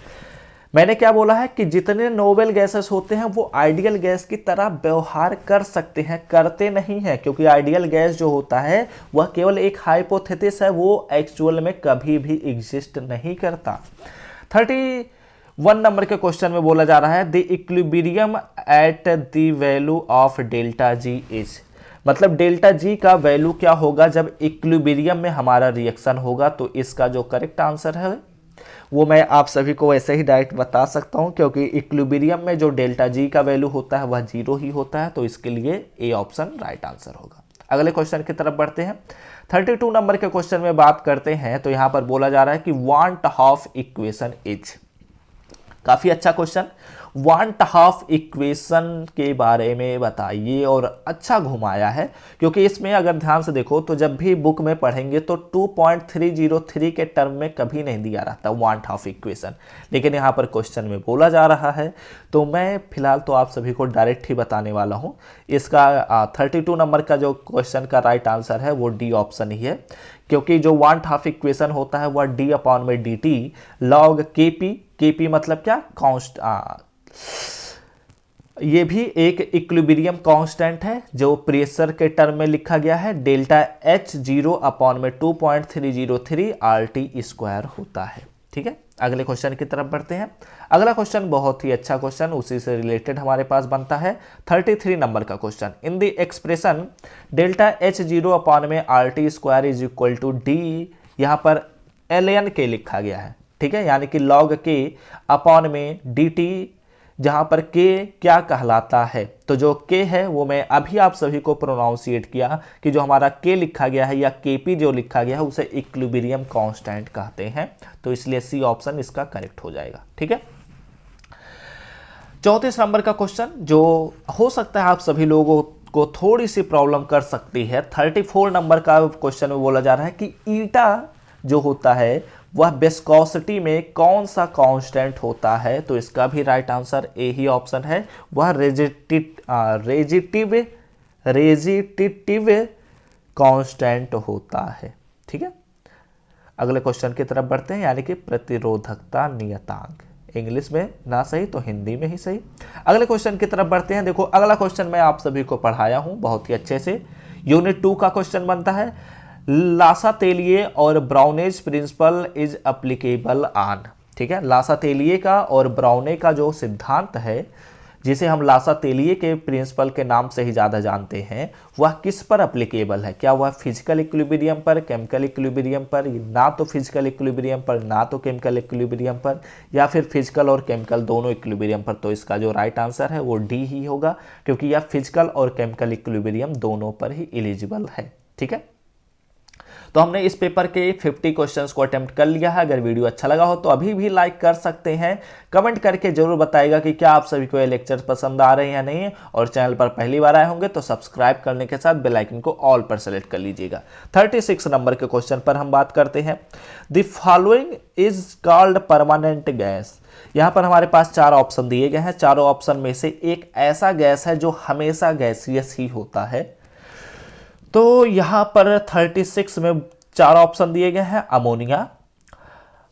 मैंने क्या बोला है कि जितने नोबल गैसेस होते हैं वो आइडियल गैस की तरह व्यवहार कर सकते हैं, करते नहीं हैं, क्योंकि आइडियल गैस जो होता है वह केवल एक हाइपोथेसिस है, वो एक्चुअल में कभी भी एग्जिस्ट नहीं करता। 1 नंबर के क्वेश्चन में बोला जा रहा है the equilibrium at the value of delta G is, मतलब डेल्टा जी का वैल्यू क्या होगा जब इक्विलिब्रियम में हमारा रिएक्शन होगा। तो इसका जो करेक्ट आंसर है वो मैं आप सभी को ऐसे ही डायरेक्ट बता सकता हूं, क्योंकि इक्विलिब्रियम में जो डेल्टा जी का वैल्यू होता है वह 0 ही होता है। तो इसके लिए ए ऑप्शन राइट आंसर होगा। अगले क्वेश्चन की तरफ बढ़ते हैं। 32 नंबर के क्वेश्चन में बात करते हैं। तो यहां पर बोला जा रहा है कि वांट हाफ इक्वेशन इज, काफी अच्छा क्वेश्चन। वांट हाफ इक्वेशन के बारे में बताइए, और अच्छा घुमाया है, क्योंकि इसमें अगर ध्यान से देखो तो जब भी बुक में पढ़ेंगे तो 2.303 के टर्म में कभी नहीं दिया रहता वांट हाफ इक्वेशन, लेकिन यहाँ पर क्वेश्चन में बोला जा रहा है। तो मैं फिलहाल तो आप सभी को डायरेक्ट ही बताने वाला हूँ। इसका 32 नंबर का जो क्वेश्चन का राइट आंसर है वो डी ऑप्शन ही है, क्योंकि जो वांट हाफ इक्वेशन होता है वह डी अपॉन में डी टी लॉग के पी, के पी मतलब क्या, कॉन्स्ट, ये भी एक इक्विलिब्रियम कांस्टेंट है जो प्रेशर के टर्म में लिखा गया है। डेल्टा एच 0 अपॉन में 2.303 RT स्क्वायर होता है। ठीक है, अगले क्वेश्चन की तरफ बढ़ते हैं। अगला क्वेश्चन बहुत ही अच्छा क्वेश्चन, उसी से रिलेटेड हमारे पास बनता है। 33 नंबर का question, in the expression delta H 0 upon में RT square is equal to D, यहाँ पर ln के लिखा गया है। ठीक है, यानी कि लॉग के अपॉन में dt, जहां पर k क्या कहलाता है। तो जो k है वो मैं अभी आप सभी को प्रोनाउंसिएट किया कि जो हमारा k लिखा गया है या kp जो लिखा गया है उसे इक्विलिब्रियम कांस्टेंट कहते हैं। तो इसलिए सी ऑप्शन इसका करेक्ट हो जाएगा। ठीक है, 34 नंबर का क्वेश्चन जो हो सकता है आप सभी लोगों को थोड़ी सी प्रॉब्लम कर सकती है। 34 नंबर का क्वेश्चन में बोला जा रहा है कि ईटा जो होता है वह विस्कोसिटी में कौन सा कांस्टेंट होता है। तो इसका भी right answer A he option है, वह रेजिटिव कांस्टेंट होता है। ठीक है, अगले क्वेश्चन की तरफ बढ़ते हैं, यानी कि प्रतिरोधकता नियतांक, इंग्लिश में ना सही तो हिंदी में ही सही। अगले क्वेश्चन की तरफ बढ़ते हैं। देखो अगला क्वेश्चन मैं आप सभी को पढ़ाया हूं बहुत ही अच्छे से। यूनिट 2 का क्वेश्चन बनता है, लासातेलिए और ब्राउनेज प्रिंसिपल इज एप्लीकेबल ऑन। ठीक है, लासातेलिए का और ब्राउने का जो सिद्धांत है, जिसे हम लासातेलिए के प्रिंसिपल के नाम से ही ज़्यादा जानते हैं, वह किस पर एप्लीकेबल है। क्या वह फिजिकल इक्विलिब्रियम पर, केमिकल इक्विलिब्रियम पर, ना तो फिजिकल इक्विलिब्रियम पर ना तो केमिकल इक्विलिब्रियम पर, या फिर फिजिकल और केमिकल दोनों इक्विलिब्रियम पर। तो इसका जो राइट आंसर है वो डी ही होगा, क्योंकि यह फिजिकल और केमिकल इक्विलिब्रियम दोनों पर ही एलिजिबल है। ठीक है, तो हमने इस पेपर के 50 क्वेश्चंस को अटेम्प्ट कर लिया है। अगर वीडियो अच्छा लगा हो तो अभी भी लाइक कर सकते हैं। कमेंट करके जरूर बताइएगा कि क्या आप सभी को ये लेक्चर पसंद आ रहे हैं या नहीं, और चैनल पर पहली बार आए होंगे तो सब्सक्राइब करने के साथ बेल आइकन को ऑल पर सेलेक्ट कर लीजिएगा। 36 नंबर के क्वेश्चन पर हम बात करते हैं। The following is called permanent gas. यहाँ पर हमारे पास 4 ऑप्शन दिए गए हैं। चारों ऑप्शन में से एक ऐसा गैस है जो हमेशा गैसियस ही होता है। तो यहाँ पर 36 में 4 ऑप्शन दिए गए हैं, ammonia,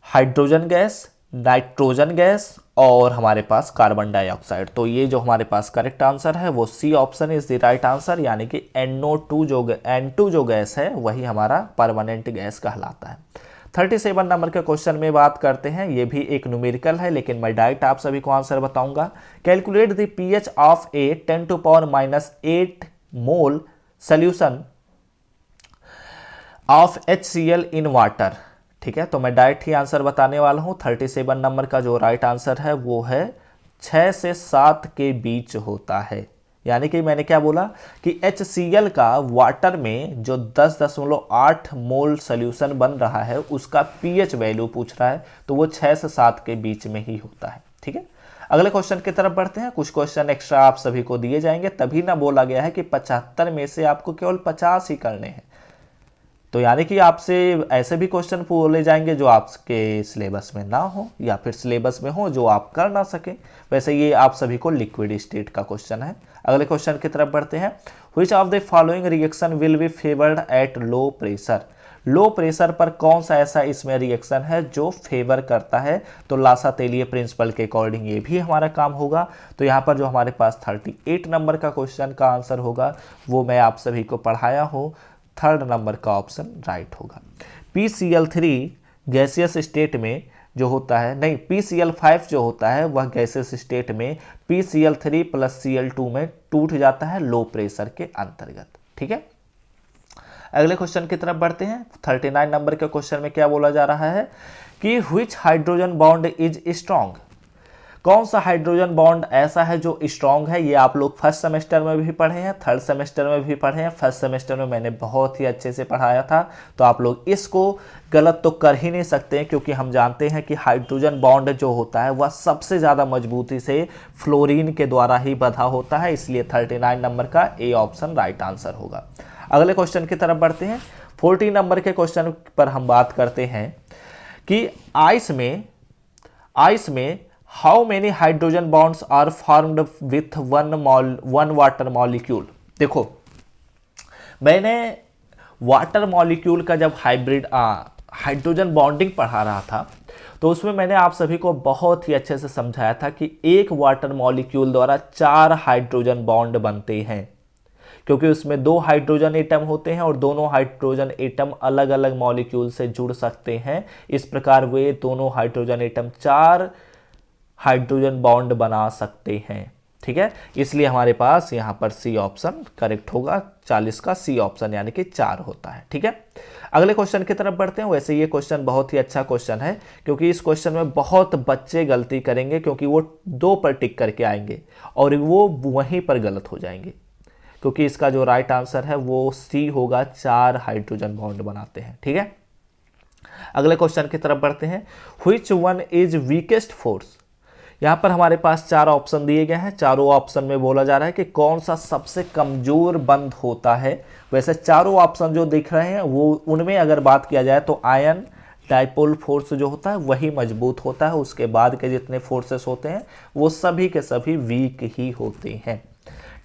hydrogen gas, nitrogen gas और हमारे पास कार्बन डाइऑक्साइड। तो ये जो हमारे पास करेक्ट आंसर है वो C option is the right answer, यानी कि N2 जो गैस है वही हमारा परमानेंट गैस कहलाता है। 37 नंबर के क्वेश्चन में बात करते हैं। ये भी एक न्यूमेरिकल है, लेकिन मैं डायरेक्ट आप सभी को आंसर बताऊंगा। Calculate the pH of A 10⁻⁸ mole solution of HCl in water. ठीक है, तो मैं डायरेक्ट ही आंसर बताने वाला हूं। 37 नंबर का जो राइट आंसर है वो है 6 से 7 के बीच होता है। यानी कि मैंने क्या बोला कि HCl का वाटर में जो 10.8 मोल सोल्यूशन बन रहा है उसका pH वैल्यू पूछ रहा है, तो वो 6 से 7 के बीच में ही होता है। ठीक है, अगले क्वेश्चन की तरफ बढ़ते हैं। कुछ क्वेश्चन एक्स्ट्रा आप सभी को दिए जाएंगे, तभी ना बोला गया है कि 75 में से आपको केवल 50 ही करने हैं। तो यानी कि आपसे ऐसे भी क्वेश्चन बोले जाएंगे जो आपके सिलेबस में ना हो, या फिर सिलेबस में हो जो आप कर ना सके। वैसे ये आप सभी को लिक्विड स्टेट का क्वेश्चन है। अगले क्वेश्चन की तरफ बढ़ते हैं। Which of the following reaction will be favoured at low pressure. Low pressure पर कौन सा ऐसा इसमें रिएक्शन है जो फेवर करता है। तो लासातेलिए प्रिंसिपल के अकॉर्डिंग ये भी हमारा काम होगा। तो यहाँ पर जो हमारे पास 38 नंबर का क्वेश्चन का आंसर होगा वो मैं आप सभी को पढ़ाया हूँ। 3rd नंबर का ऑप्शन राइट होगा। PCl3 गैसियस स्टेट में जो होता है, नहीं, PCl5 जो होता है वह गैसेस स्टेट में PCl3 प्लस Cl2 में टूट जाता है लो प्रेशर के अंतर्गत। ठीक है, अगले क्वेश्चन की तरफ बढ़ते हैं। 39 नंबर के क्वेश्चन में क्या बोला जा रहा है कि which hydrogen bond is strong, कौन सा हाइड्रोजन बॉन्ड ऐसा है जो स्ट्रॉन्ग है। ये आप लोग फर्स्ट सेमेस्टर में भी पढ़े हैं, थर्ड सेमेस्टर में भी पढ़े हैं। फर्स्ट सेमेस्टर में मैंने बहुत ही अच्छे से पढ़ाया था, तो आप लोग इसको गलत तो कर ही नहीं सकते हैं, क्योंकि हम जानते हैं कि हाइड्रोजन बॉन्ड जो होता है वह सबसे ज़्यादा मजबूती से फ्लोरीन के द्वारा ही बंधा होता है, इसलिए 39 नंबर का ए ऑप्शन राइट आंसर होगा। अगले क्वेश्चन की तरफ बढ़ते हैं। 40 नंबर के क्वेश्चन पर हम बात करते हैं कि आइस में how many hydrogen bonds are formed with one water molecule. देखो, मैंने वाटर मॉलिक्यूल का जब हाइड्रोजन बॉन्डिंग पढ़ा रहा था, तो उसमें मैंने आप सभी को बहुत ही अच्छे से समझाया था कि एक वाटर मॉलिक्यूल द्वारा 4 हाइड्रोजन बॉन्ड बनते हैं, क्योंकि उसमें 2 हाइड्रोजन एटम होते हैं और दोनों हाइड्रोजन एटम अलग अलग मॉलिक्यूल से जुड़ सकते हैं। इस प्रकार वे दोनों हाइड्रोजन एटम 4 हाइड्रोजन बॉन्ड बना सकते हैं। ठीक है, इसलिए हमारे पास यहाँ पर सी ऑप्शन करेक्ट होगा। 40 का सी ऑप्शन यानी कि 4 होता है। ठीक है, अगले क्वेश्चन की तरफ बढ़ते हैं। वैसे ये क्वेश्चन बहुत ही अच्छा क्वेश्चन है, क्योंकि इस क्वेश्चन में बहुत बच्चे गलती करेंगे, क्योंकि वो 2 पर टिक करके आएंगे और वो वहीं पर गलत हो जाएंगे, क्योंकि इसका जो राइट आंसर है वो सी होगा, 4 हाइड्रोजन बॉन्ड बनाते हैं। ठीक है, अगले क्वेश्चन की तरफ बढ़ते हैं। Which one is weakest force. यहाँ पर हमारे पास 4 ऑप्शन दिए गए हैं। चारों ऑप्शन में बोला जा रहा है कि कौन सा सबसे कमजोर बंध होता है। वैसे चारों ऑप्शन जो दिख रहे हैं वो, उनमें अगर बात किया जाए तो आयन डाइपोल फोर्स जो होता है वही मजबूत होता है। उसके बाद के जितने फोर्सेस होते हैं वो सभी के सभी वीक ही होते हैं।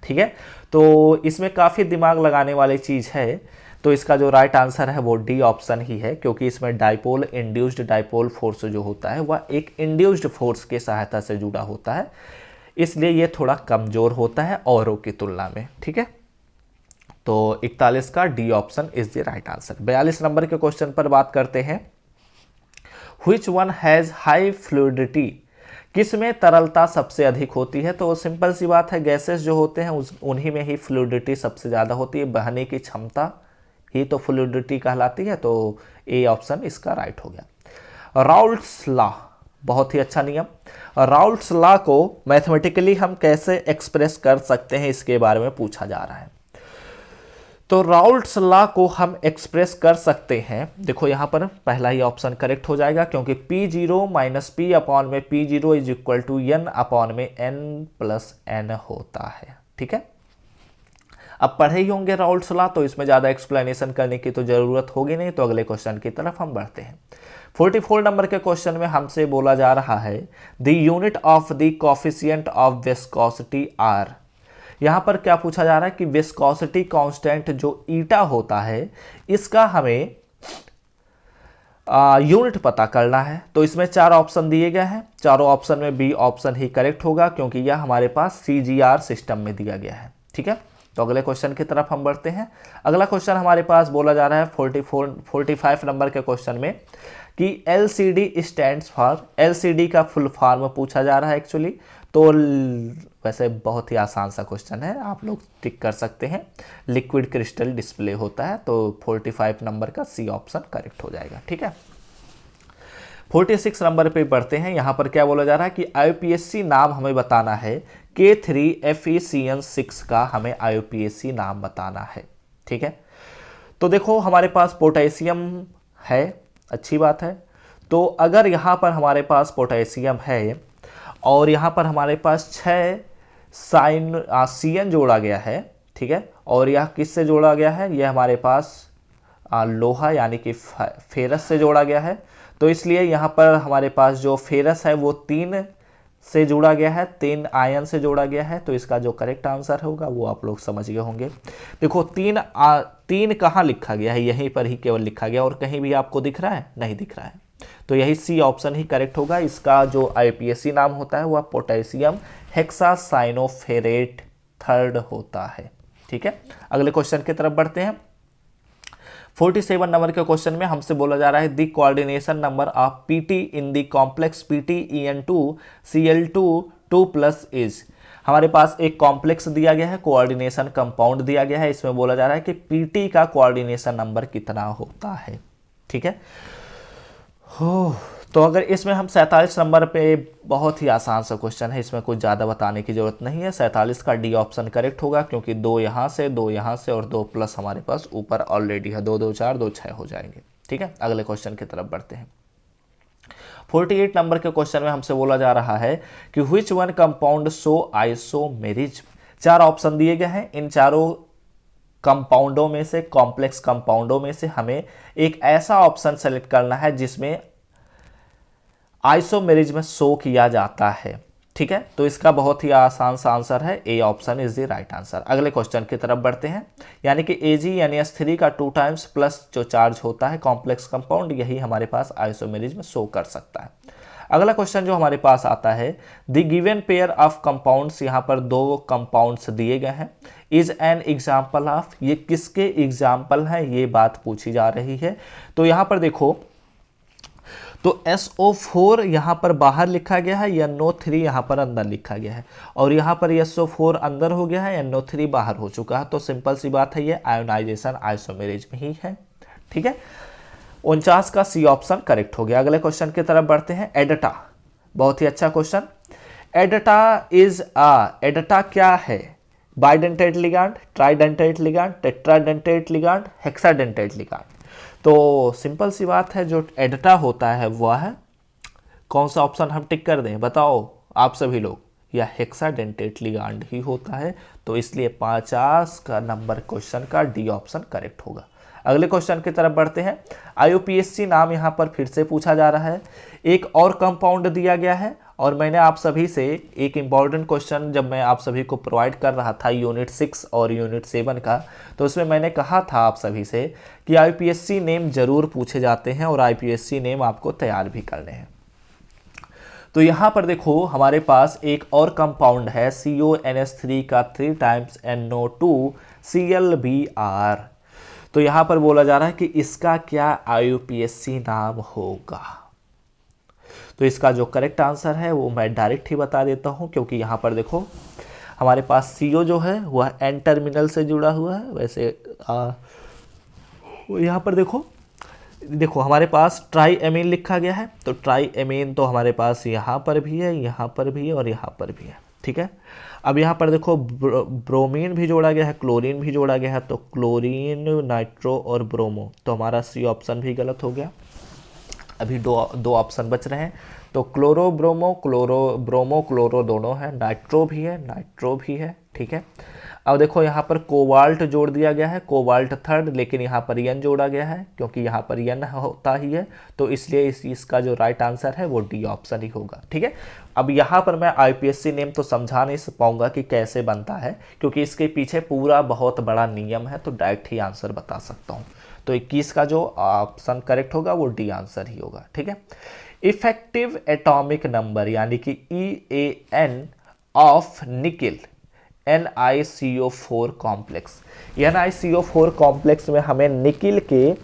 ठीक है, तो इसमें काफ़ी दिमाग लगाने वाली चीज़ है, तो इसका जो राइट आंसर है वो डी ऑप्शन ही है, क्योंकि इसमें डाइपोल, इंड्यूस्ड डाइपोल फोर्स जो होता है वह एक इंड्यूस्ड फोर्स की सहायता से जुड़ा होता है, इसलिए ये थोड़ा कमज़ोर होता है औरों की तुलना में। ठीक है, तो 41 का D option is the right answer. 42 number के क्वेश्चन पर बात करते हैं। Which one has high fluidity, किस में तरलता सबसे अधिक होती है। तो सिंपल सी बात है, गैसेस जो होते हैं उन्हीं में ही फ्लूइडिटी सबसे ज़्यादा होती है, बहने की क्षमता ही तो फ्लूइडिटी कहलाती है, तो ए ऑप्शन इसका राइट हो गया। राउल्ट्स लॉ, बहुत ही अच्छा नियम। राउल्ट्स लॉ को मैथमेटिकली हम कैसे एक्सप्रेस कर सकते हैं, इसके बारे में पूछा जा रहा है। तो राउल्ट्स लॉ को हम एक्सप्रेस कर सकते हैं, देखो यहाँ पर पहला ही ऑप्शन करेक्ट हो जाएगा, क्योंकि P0 माइनस P अपॉन में P0 is equal to N upon में N प्लस N होता है। ठीक है, अब पढ़े ही होंगे राउल्ट्स लॉ, तो इसमें ज़्यादा एक्सप्लेनेशन करने की तो ज़रूरत होगी नहीं। तो अगले क्वेश्चन की तरफ हम बढ़ते हैं। 44 नंबर के क्वेश्चन में हमसे बोला जा रहा है the unit of the coefficient of viscosity are. यहाँ पर क्या पूछा जा रहा है कि विस्कोसिटी कांस्टेंट जो ईटा होता है इसका हमें यूनिट पता करना है। तो इसमें 4 ऑप्शन दिए गए हैं, चारों ऑप्शन में बी ऑप्शन ही करेक्ट होगा, क्योंकि यह हमारे पास CGR सिस्टम में दिया गया है। ठीक है, तो अगले क्वेश्चन की तरफ हम बढ़ते हैं। अगला क्वेश्चन हमारे पास बोला जा रहा है 45 नंबर के क्वेश्चन में कि LCD स्टैंड्स फॉर, LCD का फुल फॉर्म पूछा जा रहा है एक्चुअली। तो वैसे बहुत ही आसान सा क्वेश्चन है, आप लोग टिक कर सकते हैं, लिक्विड क्रिस्टल डिस्प्ले होता है। तो 45 नंबर का सी ऑप्शन करेक्ट हो जाएगा। ठीक है, 46 नंबर पे बढ़ते हैं। यहाँ पर क्या बोला जा रहा है कि IUPAC नाम हमें बताना है, K3FeCN6 का हमें IUPAC नाम बताना है। ठीक है, तो देखो हमारे पास पोटेशियम है, अच्छी बात है। तो अगर यहाँ पर हमारे पास पोटेशियम है और यहाँ पर हमारे पास 6 CN जोड़ा गया है, ठीक है, और यह किससे जोड़ा गया है, यह हमारे पास लोहा यानी कि फेरस से जोड़ा गया है। तो इसलिए यहाँ पर हमारे पास जो फेरस है वो 3 से जुड़ा गया है, 3 आयन से जोड़ा गया है। तो इसका जो करेक्ट आंसर होगा वो आप लोग समझ गए होंगे। देखो 3 कहाँ लिखा गया है, यहीं पर ही केवल लिखा गया, और कहीं भी आपको दिख रहा है, नहीं दिख रहा है। तो यही सी ऑप्शन ही करेक्ट होगा। इसका जो IUPAC नाम होता है वह पोटेशियम हेक्सासाइनोफेरेट 3 होता है। ठीक है, अगले क्वेश्चन की तरफ बढ़ते हैं। 47 नंबर के क्वेश्चन में हमसे बोला जा रहा है the coordination number of PT in the complex PTEN2Cl2 2+ is. हमारे पास एक कॉम्प्लेक्स दिया गया है, कोऑर्डिनेशन कंपाउंड दिया गया है, इसमें बोला जा रहा है कि पीटी का कोऑर्डिनेशन नंबर कितना होता है। ठीक है, तो अगर इसमें हम 47 नंबर पे, बहुत ही आसान सा क्वेश्चन है, इसमें कुछ ज़्यादा बताने की ज़रूरत नहीं है। 47 का डी ऑप्शन करेक्ट होगा, क्योंकि 2 यहाँ से, 2 यहाँ से और 2 प्लस हमारे पास ऊपर ऑलरेडी है। 2 2 4 2 6 हो जाएंगे। ठीक है, अगले क्वेश्चन की तरफ बढ़ते हैं। 48 नंबर के क्वेश्चन में हमसे बोला जा रहा है कि which one compound show isomerism. 4 option दिए गए हैं, इन चारों कंपाउंडों में से, कॉम्प्लेक्स कंपाउंडों में से हमें एक ऐसा ऑप्शन सेलेक्ट करना है जिसमें आइसोमेरिज्म शो किया जाता है। ठीक है, तो इसका बहुत ही आसान सा आंसर है A option is the right answer. अगले क्वेश्चन की तरफ बढ़ते हैं, यानी कि AgNH3 का 2 टाइम्स प्लस जो चार्ज होता है कॉम्प्लेक्स कंपाउंड, यही हमारे पास आइसोमेरिज्म शो कर सकता है। अगला क्वेश्चन जो हमारे पास आता है, the given pair of compounds, यहाँ पर 2 कंपाउंड्स दिए गए हैं, इज एन एग्जाम्पल ऑफ, ये किसके एग्जाम्पल हैं, ये बात पूछी जा रही है। तो यहाँ पर देखो, तो SO4 यहाँ पर बाहर लिखा गया है, NO3 यहाँ पर अंदर लिखा गया है, और यहाँ पर SO4 अंदर हो गया है, NO3 बाहर हो चुका है। तो सिंपल सी बात है, ये आयोनाइजेशन आइसोमेरिज्म ही है। ठीक है, 49 का सी ऑप्शन करेक्ट हो गया। अगले क्वेश्चन की तरफ बढ़ते हैं। एडेटा, बहुत ही अच्छा क्वेश्चन। एडेटा क्या है? Bidentate ligand, tridentate ligand, tetradentate ligand, hexadentate ligand. तो सिंपल सी बात है, जो एडेटा होता है वह है, कौन सा ऑप्शन हम टिक कर दें, बताओ आप सभी लोग, या हेक्साडेंटेट लिगांड ही होता है। तो इसलिए 50 का नंबर क्वेश्चन का डी ऑप्शन करेक्ट होगा। अगले क्वेश्चन की तरफ बढ़ते हैं। IUPAC नाम यहाँ पर फिर से पूछा जा रहा है। एक और कंपाउंड दिया गया है, और मैंने आप सभी से एक इम्पॉर्टेंट क्वेश्चन जब मैं आप सभी को प्रोवाइड कर रहा था यूनिट 6 और यूनिट 7 का, तो उसमें मैंने कहा था आप सभी से कि IUPAC नेम जरूर पूछे जाते हैं और IUPAC नेम आपको तैयार भी करने हैं। तो यहाँ पर देखो, हमारे पास एक और कंपाउंड है CONH3 का 3 टाइम्स NO2 ClBr। तो यहाँ पर बोला जा रहा है कि इसका क्या IUPAC नाम होगा। तो इसका जो करेक्ट आंसर है वो मैं डायरेक्ट ही बता देता हूँ, क्योंकि यहाँ पर देखो हमारे पास CO जो है वह N टर्मिनल से जुड़ा हुआ है। वैसे यहाँ पर देखो हमारे पास ट्राई एमीन लिखा गया है, तो ट्राई एमीन तो हमारे पास यहाँ पर भी है, यहाँ पर भी है और यहाँ पर भी है। ठीक है, अब यहाँ पर देखो ब्रोमीन भी जोड़ा गया है, क्लोरीन भी जोड़ा गया है, तो क्लोरीन, नाइट्रो और ब्रोमो, तो हमारा सी ऑप्शन भी गलत हो गया। अभी दो ऑप्शन बच रहे हैं, तो क्लोरो ब्रोमो, ब्रोमो क्लोरो दोनों है, नाइट्रो भी है, नाइट्रो भी है। ठीक है, अब देखो यहाँ पर कोबाल्ट जोड़ दिया गया है, कोबाल्ट थर्ड, लेकिन यहाँ पर यन जोड़ा गया है, क्योंकि यहाँ पर यन होता ही है, तो इसलिए इसका जो राइट आंसर है वो डी ऑप्शन ही होगा। ठीक है, अब यहाँ पर मैं IUPAC नेम तो समझा नहीं पाऊंगा कि कैसे बनता है, क्योंकि इसके पीछे पूरा बहुत बड़ा नियम है, तो डायरेक्ट ही आंसर बता सकता हूँ। तो 21 का जो ऑप्शन करेक्ट होगा वो डी आंसर ही होगा। ठीक है, इफेक्टिव एटॉमिक नंबर यानी कि EAN of nickel NiCO4 complex. NiCO4 complex में हमें निकिल के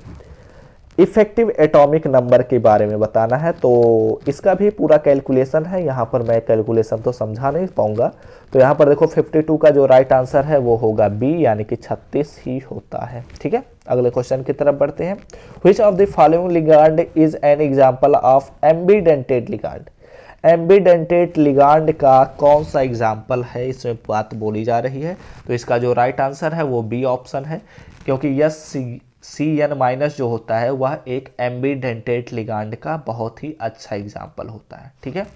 इफेक्टिव एटॉमिक नंबर के बारे में बताना है, तो इसका भी पूरा कैलकुलेशन है। यहाँ पर मैं कैलकुलेशन तो समझा नहीं पाऊंगा, तो यहाँ पर देखो 52 का जो राइट आंसर है वो होगा बी, यानी कि 36 ही होता है। ठीक है, अगले क्वेश्चन की तरफ बढ़ते हैं। Which of the following ligand is an example of एम्बीडेंटेड ligand. एम्बीडेंटेड ligand का कौन सा एग्जाम्पल है, इसमें बात बोली जा रही है। तो इसका जो राइट आंसर है वो बी ऑप्शन है, क्योंकि यस CN माइनस जो होता है वह एक एम्बीडेंटेड लिगांड का बहुत ही अच्छा एग्जाम्पल होता है। ठीक है,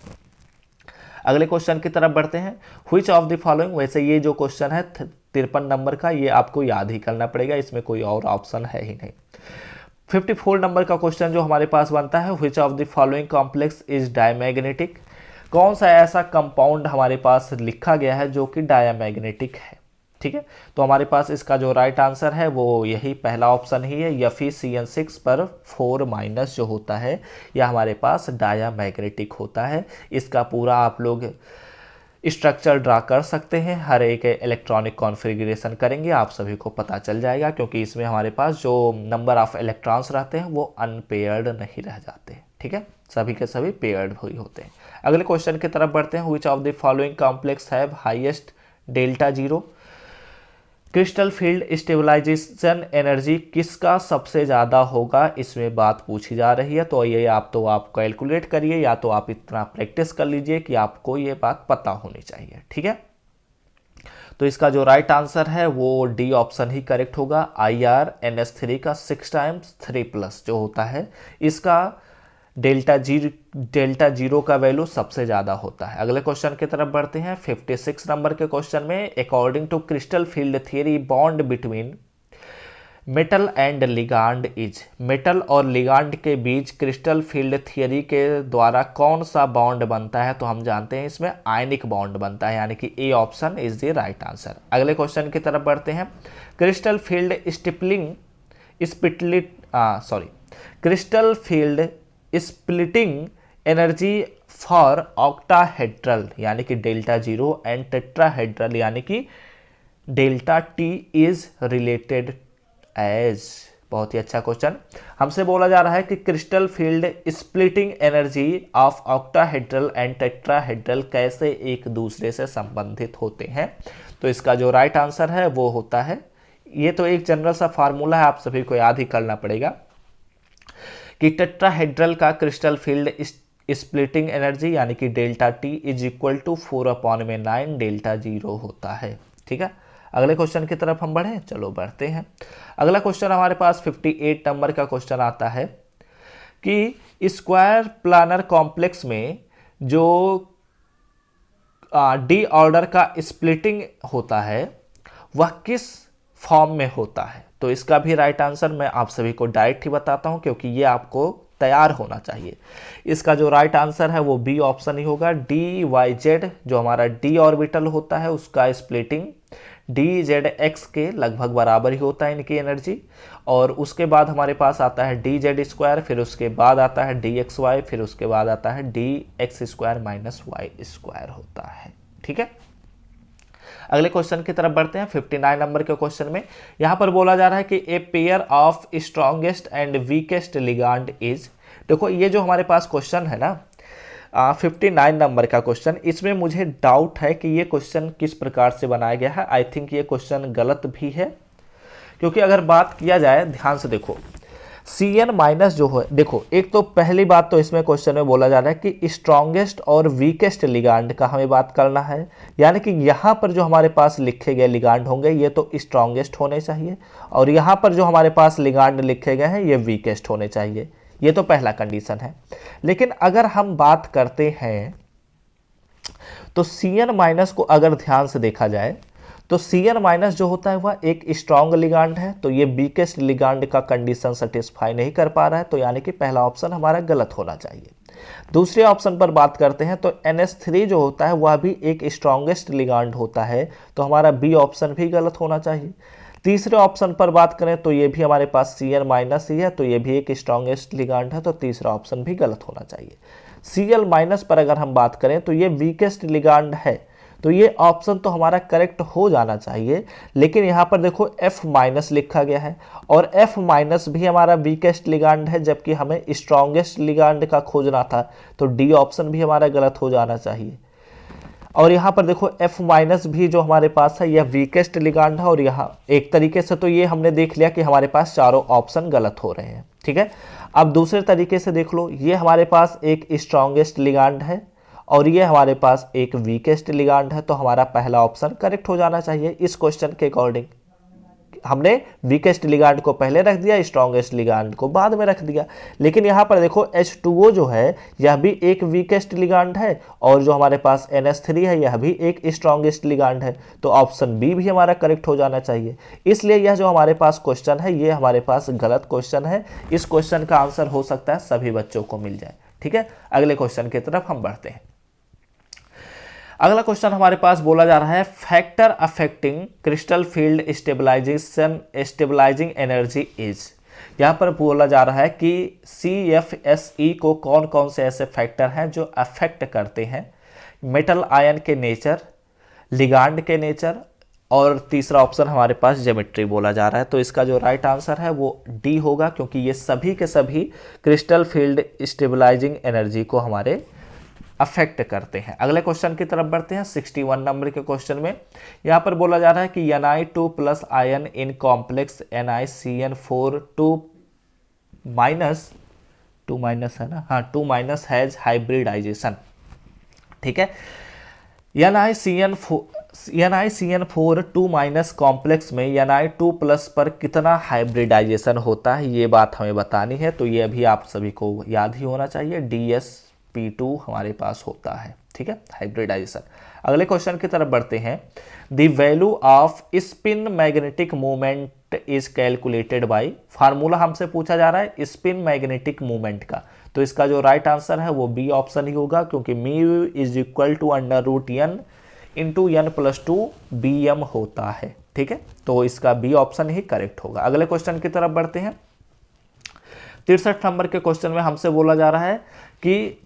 अगले क्वेश्चन की तरफ बढ़ते हैं। व्हिच ऑफ द फॉलोइंग, वैसे ये जो क्वेश्चन है 53 नंबर का, ये आपको याद ही करना पड़ेगा, इसमें कोई और ऑप्शन है ही नहीं। 54 नंबर का क्वेश्चन जो हमारे पास बनता है, which of the following complex is diamagnetic. कौन सा ऐसा कंपाउंड हमारे पास लिखा गया है जो कि डायमैग्नेटिक है। ठीक है, तो हमारे पास इसका जो राइट आंसर है वो यही पहला ऑप्शन ही है, FeCN6 पर 4 माइनस जो होता है यह हमारे पास डायमैग्नेटिक होता है। इसका पूरा आप लोग स्ट्रक्चर ड्रा कर सकते हैं, हर एक इलेक्ट्रॉनिक कॉन्फ़िगरेशन करेंगे, आप सभी को पता चल जाएगा, क्योंकि इसमें हमारे पास जो नंबर ऑफ इलेक्ट्रॉन्स रहते हैं वो अनपेयर्ड नहीं रह जाते। ठीक है, सभी के सभी पेयर्ड ही होते हैं। अगले क्वेश्चन की तरफ बढ़ते हैं। Which of the following complex have highest delta zero crystal field stabilization energy, किसका सबसे ज़्यादा होगा, इसमें बात पूछी जा रही है। तो ये आप कैलकुलेट करिए, या तो आप इतना प्रैक्टिस कर लीजिए कि आपको ये बात पता होनी चाहिए। ठीक है, तो इसका जो राइट आंसर है वो डी ऑप्शन ही करेक्ट होगा। IR का 6 टाइम्स 3+ जो होता है, इसका डेल्टा जीरो का वैल्यू सबसे ज़्यादा होता है। अगले क्वेश्चन की तरफ बढ़ते हैं। 56 नंबर के क्वेश्चन में, according to crystal field theory bond between metal and ligand is, metal और लिगांड के बीच क्रिस्टल फील्ड थियरी के द्वारा कौन सा बॉन्ड बनता है, तो हम जानते हैं इसमें आयनिक बॉन्ड बनता है, यानी कि A option is the right answer. अगले क्वेश्चन की तरफ बढ़ते हैं। Crystal field crystal field splitting energy for octahedral यानी कि डेल्टा जीरो एंड टेट्राहेड्रल यानी कि delta T is related as. बहुत ही अच्छा क्वेश्चन। हमसे बोला जा रहा है कि crystal field splitting energy of octahedral and tetrahedral कैसे एक दूसरे से संबंधित होते हैं, तो इसका जो राइट आंसर है वो होता है, ये तो एक जनरल सा फार्मूला है, आप सभी को याद ही करना पड़ेगा कि टेट्राहेड्रल का क्रिस्टल फील्ड स्प्लिटिंग एनर्जी यानी कि delta T is equal to 4/9 delta zero होता है। ठीक है, अगले क्वेश्चन की तरफ हम बढ़ें, चलो बढ़ते हैं। अगला क्वेश्चन हमारे पास 58 नंबर का क्वेश्चन आता है कि स्क्वायर प्लानर कॉम्प्लेक्स में जो डी ऑर्डर का स्प्लिटिंग होता है वह किस फॉर्म में होता है, तो इसका भी राइट आंसर मैं आप सभी को डायरेक्ट ही बताता हूं, क्योंकि ये आपको तैयार होना चाहिए। इसका जो राइट आंसर है वो बी ऑप्शन ही होगा। DYZ जो हमारा डी ऑर्बिटल होता है उसका स्प्लिटिंग DZX के लगभग बराबर ही होता है इनकी एनर्जी, और उसके बाद हमारे पास आता है DZ², फिर उसके बाद आता है DXY, फिर उसके बाद आता है DX² - Y² होता है। ठीक है, अगले क्वेश्चन की तरफ बढ़ते हैं। 59 नंबर के क्वेश्चन में यहाँ पर बोला जा रहा है कि a pair of strongest and weakest ligand is, देखो ये जो हमारे पास क्वेश्चन है ना 59 नंबर का क्वेश्चन, इसमें मुझे डाउट है कि ये क्वेश्चन किस प्रकार से बनाया गया है। आई थिंक ये क्वेश्चन गलत भी है, क्योंकि अगर बात किया जाए ध्यान से देखो CN- जो है, देखो एक तो पहली बात तो इसमें क्वेश्चन में बोला जा रहा है कि स्ट्रॉन्गेस्ट और वीकेस्ट लिगांड का हमें बात करना है, यानी कि यहाँ पर जो हमारे पास लिखे गए लिगांड होंगे ये तो स्ट्रॉन्गेस्ट होने चाहिए, और यहाँ पर जो हमारे पास लिगांड लिखे गए हैं ये वीकेस्ट होने चाहिए, ये तो पहला कंडीशन है। लेकिन अगर हम बात करते हैं तो CN- को अगर ध्यान से देखा जाए तो CN- जो होता है वह एक स्ट्रॉन्ग लिगांड है, तो ये वीकेस्ट लिगांड का कंडीशन सेटिस्फाई नहीं कर पा रहा है, तो यानी कि पहला ऑप्शन हमारा गलत होना चाहिए। दूसरे ऑप्शन पर बात करते हैं तो NH3 जो होता है वह भी एक स्ट्रॉन्गेस्ट लिगांड होता है, तो हमारा बी ऑप्शन भी गलत होना चाहिए। तीसरे ऑप्शन पर बात करें तो ये भी हमारे पास CN- ही है, तो ये भी एक स्ट्रॉन्गेस्ट लिगांड है, तो तीसरा ऑप्शन भी गलत होना चाहिए। Cl- पर अगर हम बात करें तो ये वीकेस्ट लिगांड है, तो ये ऑप्शन तो हमारा करेक्ट हो जाना चाहिए, लेकिन यहाँ पर देखो F- लिखा गया है, और F- भी हमारा वीकेस्ट लिगांड है, जबकि हमें स्ट्रॉन्गेस्ट लिगांड का खोजना था, तो डी ऑप्शन भी हमारा गलत हो जाना चाहिए। और यहाँ पर देखो F- भी जो हमारे पास है यह वीकेस्ट लिगांड है, और यहाँ एक तरीके से तो ये हमने देख लिया कि हमारे पास चारों ऑप्शन गलत हो रहे हैं। ठीक है, अब दूसरे तरीके से देख लो, ये हमारे पास एक स्ट्रॉन्गेस्ट लिगांड है और ये हमारे पास एक वीकेस्ट लिगांड है, तो हमारा पहला ऑप्शन करेक्ट हो जाना चाहिए। इस क्वेश्चन के अकॉर्डिंग हमने वीकेस्ट लिगांड को पहले रख दिया, स्ट्रॉन्गेस्ट लिगांड को बाद में रख दिया। लेकिन यहाँ पर देखो H2O जो है यह भी एक वीकेस्ट लिगांड है, और जो हमारे पास NH3 है यह भी एक स्ट्रॉन्गेस्ट लिगांड है, तो ऑप्शन बी भी हमारा करेक्ट हो जाना चाहिए। इसलिए यह जो हमारे पास क्वेश्चन है ये हमारे पास गलत क्वेश्चन है। इस क्वेश्चन का आंसर हो सकता है सभी बच्चों को मिल जाए। ठीक है, अगले क्वेश्चन की तरफ हम बढ़ते हैं। अगला क्वेश्चन हमारे पास बोला जा रहा है factor affecting crystal field stabilizing energy is. यहाँ पर बोला जा रहा है कि CFSE को कौन कौन से ऐसे फैक्टर हैं जो अफेक्ट करते हैं मेटल आयन के नेचर, लिगांड के नेचर, और तीसरा ऑप्शन हमारे पास ज्योमेट्री बोला जा रहा है। तो इसका जो राइट आंसर है वो डी होगा, क्योंकि ये सभी के सभी क्रिस्टल फील्ड स्टेबलाइजिंग एनर्जी को हमारे अफेक्ट करते हैं। अगले क्वेश्चन की तरफ बढ़ते हैं। 61 नंबर के क्वेश्चन में यहाँ पर बोला जा रहा है कि Ni2 plus ion in complex NiCN4 2 minus है ना, हाँ 2 माइनस हैज हाइब्रिडाइजेशन। ठीक है, NiCN4 2 माइनस कॉम्प्लेक्स में Ni2 प्लस पर कितना हाइब्रिडाइजेशन होता है, ये बात हमें बतानी है। तो ये अभी आप सभी को याद ही होना चाहिए, DsP2 हमारे पास होता है। ठीक है, हाइब्रिडाइजेशन। अगले क्वेश्चन की तरफ बढ़ते हैं। The value off spin magnetic movement is calculated by, formula हमसे पूछा जा रहा है स्पिन मैग्नेटिक मूवमेंट का। तो इसका जो राइट आंसर है वो बी ऑप्शन ही होगा, क्योंकि mu is equal to √n into n+2 bm होता है। ठीक है, तो इसका बी ऑप्शन ही करेक्ट होगा। अगले क्वेश्चन की तरफ बढ़ते हैं। 63 नंबर के क्वेश्चन में हमसे बोला जा रहा है कि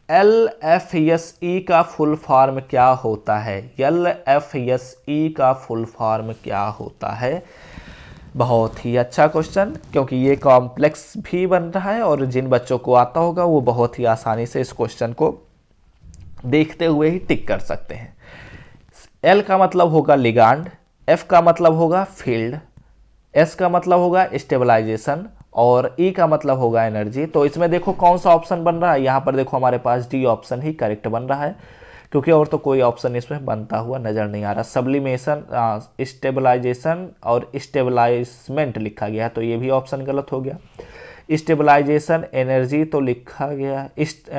LFSE का फुल फॉर्म क्या होता है। LFSE का फुल फॉर्म क्या होता है, बहुत ही अच्छा क्वेश्चन, क्योंकि ये कॉम्प्लेक्स भी बन रहा है और जिन बच्चों को आता होगा वो बहुत ही आसानी से इस क्वेश्चन को देखते हुए ही टिक कर सकते हैं। L का मतलब होगा लिगांड, F का मतलब होगा फील्ड, S का मतलब होगा स्टेबलाइजेशन और E का मतलब होगा एनर्जी। तो इसमें देखो कौन सा ऑप्शन बन रहा है, यहाँ पर देखो हमारे पास डी ऑप्शन ही करेक्ट बन रहा है, क्योंकि और तो कोई ऑप्शन इसमें बनता हुआ नजर नहीं आ रहा। सब्लिमेशन, स्टेबलाइजेशन और स्टेबलाइजमेंट लिखा गया है, तो ये भी ऑप्शन गलत हो गया। स्टेबलाइजेशन एनर्जी तो लिखा गया,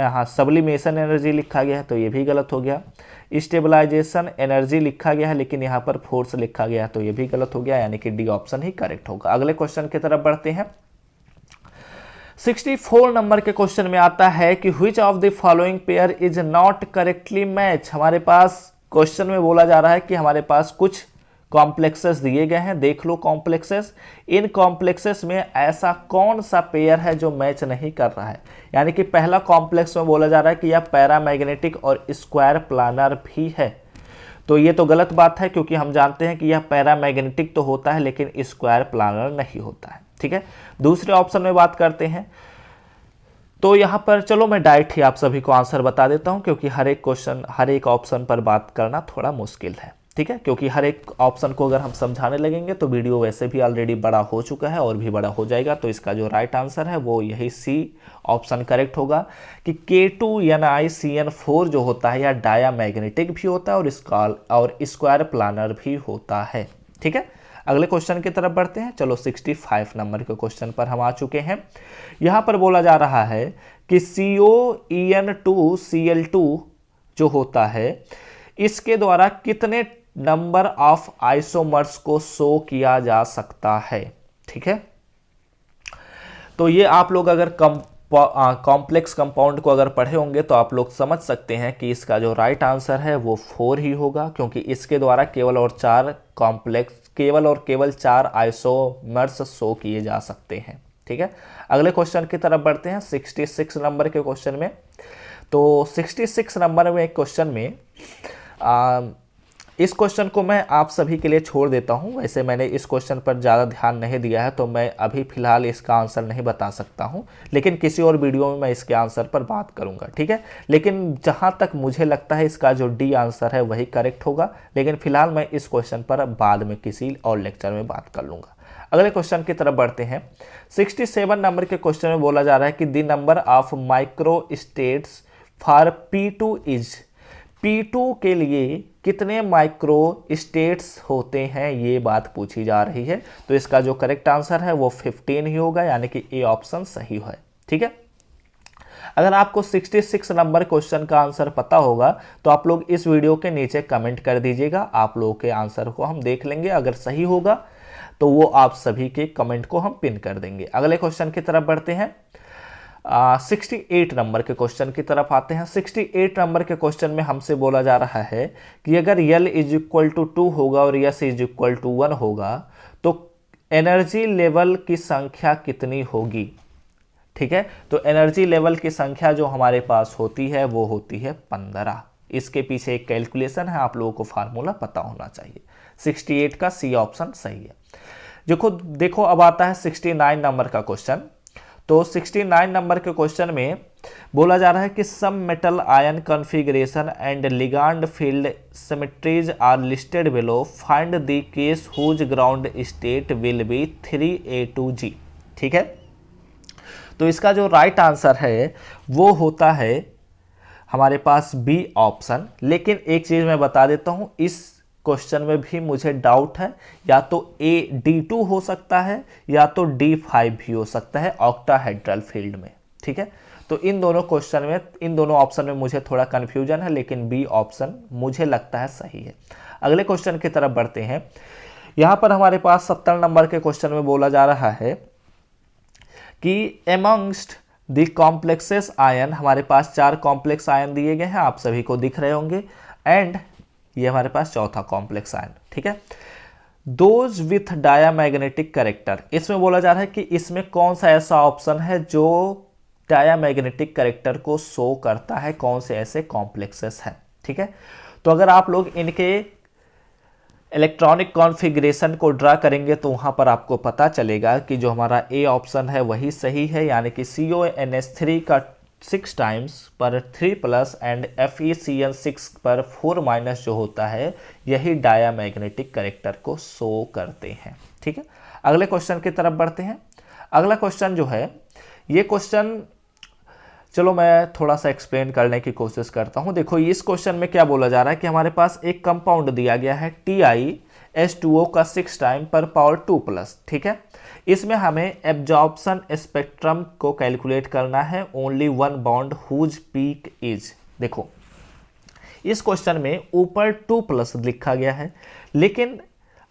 हाँ सब्लिमेशन एनर्जी लिखा गया है, तो ये भी गलत हो गया। स्टेबलाइजेशन एनर्जी लिखा गया है लेकिन यहाँ पर फोर्स लिखा गया है, तो ये भी गलत हो गया, यानी कि डी ऑप्शन ही करेक्ट होगा। अगले क्वेश्चन की तरफ बढ़ते हैं। 64 नंबर के क्वेश्चन में आता है कि which of the following pair is not correctly match. हमारे पास क्वेश्चन में बोला जा रहा है कि हमारे पास कुछ कॉम्प्लेक्सेस दिए गए हैं, देख लो कॉम्प्लेक्सेस। इन कॉम्प्लेक्सेस में ऐसा कौन सा पेयर है जो मैच नहीं कर रहा है, यानी कि पहला कॉम्प्लेक्स में बोला जा रहा है कि यह पैरामैग्नेटिक और स्क्वायर प्लानर भी है। तो ये तो गलत बात है, क्योंकि हम जानते हैं कि यह पैरामैग्नेटिक तो होता है लेकिन स्क्वायर प्लानर नहीं होता है। ठीक है, दूसरे ऑप्शन में बात करते हैं। तो यहाँ पर चलो मैं डायरेक्ट ही आप सभी को आंसर बता देता हूँ, क्योंकि हर एक क्वेश्चन हर एक ऑप्शन पर बात करना थोड़ा मुश्किल है। ठीक है, क्योंकि हर एक ऑप्शन को अगर हम समझाने लगेंगे तो वीडियो वैसे भी ऑलरेडी बड़ा हो चुका है और भी बड़ा हो जाएगा। तो इसका जो राइट आंसर है वो यही सी ऑप्शन करेक्ट होगा कि K2 NiCN4 जो होता है यह डायामैग्नेटिक भी होता है और स्क्वायर प्लानर भी होता है। ठीक है, अगले क्वेश्चन की तरफ बढ़ते हैं। चलो 65 नंबर के क्वेश्चन पर हम आ चुके हैं। यहाँ पर बोला जा रहा है कि COEN2Cl2 जो होता है इसके द्वारा कितने नंबर ऑफ आइसोमर्स को शो किया जा सकता है। ठीक है, तो ये आप लोग अगर कॉम्प्लेक्स कंपाउंड को अगर पढ़े होंगे तो आप लोग समझ सकते हैं कि इसका जो राइट आंसर है वो 4 ही होगा, क्योंकि इसके द्वारा केवल और केवल 4 आइसोमर्स शो किए जा सकते हैं। ठीक है, अगले क्वेश्चन की तरफ बढ़ते हैं। 66 नंबर के क्वेश्चन में, तो 66 नंबर में क्वेश्चन में इस क्वेश्चन को मैं आप सभी के लिए छोड़ देता हूं। वैसे मैंने इस क्वेश्चन पर ज़्यादा ध्यान नहीं दिया है, तो मैं अभी फिलहाल इसका आंसर नहीं बता सकता हूं, लेकिन किसी और वीडियो में मैं इसके आंसर पर बात करूंगा। ठीक है, लेकिन जहां तक मुझे लगता है इसका जो डी आंसर है वही करेक्ट होगा, लेकिन फिलहाल मैं इस क्वेश्चन पर बाद में किसी और लेक्चर में बात कर लूँगा। अगले क्वेश्चन की तरफ बढ़ते हैं। 67 नंबर के क्वेश्चन में बोला जा रहा है कि the number of micro states for P2 is, P2 के लिए कितने माइक्रो स्टेट्स होते हैं, ये बात पूछी जा रही है। तो इसका जो करेक्ट आंसर है वो 15 ही होगा, यानी कि ए ऑप्शन सही है। ठीक है, अगर आपको 66 नंबर क्वेश्चन का आंसर पता होगा तो आप लोग इस वीडियो के नीचे कमेंट कर दीजिएगा, आप लोगों के आंसर को हम देख लेंगे। अगर सही होगा तो वो आप सभी के कमेंट को हम पिन कर देंगे। अगले क्वेश्चन की तरफ बढ़ते हैं। 68 नंबर के क्वेश्चन की तरफ आते हैं। 68 नंबर के क्वेश्चन में हमसे बोला जा रहा है कि अगर L = 2 होगा और S = 1 होगा तो एनर्जी लेवल की संख्या कितनी होगी। ठीक है, तो एनर्जी लेवल की संख्या जो हमारे पास होती है वो होती है 15। इसके पीछे एक कैलकुलेशन है, आप लोगों को फार्मूला पता होना चाहिए। 68 का सी ऑप्शन सही है। देखो अब आता है 69 नंबर का क्वेश्चन। तो 69 नंबर के क्वेश्चन में बोला जा रहा है कि some metal ion configuration and ligand field symmetries are listed below, find the case whose ground state will be 3A2G। ठीक है, तो इसका जो राइट आंसर है वो होता है हमारे पास बी ऑप्शन। लेकिन एक चीज़ मैं बता देता हूँ, इस क्वेश्चन में भी मुझे डाउट है, या तो D2 हो सकता है या तो D5 भी हो सकता है ऑक्टाहेड्रल फील्ड में। ठीक है, तो इन दोनों क्वेश्चन में, इन दोनों ऑप्शन में मुझे थोड़ा कन्फ्यूजन है, लेकिन बी ऑप्शन मुझे लगता है सही है। अगले क्वेश्चन की तरफ बढ़ते हैं। यहाँ पर हमारे पास 70 नंबर के क्वेश्चन में बोला जा रहा है कि एमंगस्ट द कॉम्प्लेक्सेस आयन, हमारे पास 4 कॉम्प्लेक्स आयन दिए गए हैं, आप सभी को दिख रहे होंगे, एंड ये हमारे पास चौथा कॉम्प्लेक्स आयन। ठीक है, दोज विथ डायामैग्नेटिक कैरेक्टर, इसमें बोला जा रहा है कि इसमें कौन सा ऐसा ऑप्शन है जो डायामैग्नेटिक कैरेक्टर को शो करता है, कौन से ऐसे कॉम्प्लेक्सेस हैं। ठीक है, तो अगर आप लोग इनके इलेक्ट्रॉनिक कॉन्फ़िगरेशन को ड्रा करेंगे तो वहाँ पर आपको पता चलेगा कि जो हमारा ए ऑप्शन है वही सही है, यानी कि CONH3 का 6 टाइम्स पर 3+ एंड FeCN6 पर 4- जो होता है, यही डायामैग्नेटिक कैरेक्टर को शो करते हैं। ठीक है, अगले क्वेश्चन की तरफ बढ़ते हैं। अगला क्वेश्चन जो है, ये क्वेश्चन चलो मैं थोड़ा सा एक्सप्लेन करने की कोशिश करता हूँ। देखो इस क्वेश्चन में क्या बोला जा रहा है कि हमारे पास एक कंपाउंड दिया गया है TiH2O का 6 टाइम पर पावर 2+। ठीक है, इसमें हमें एब्जॉर्प्शन स्पेक्ट्रम को कैलकुलेट करना है, only one bond whose peak is. देखो इस क्वेश्चन में ऊपर 2+ लिखा गया है, लेकिन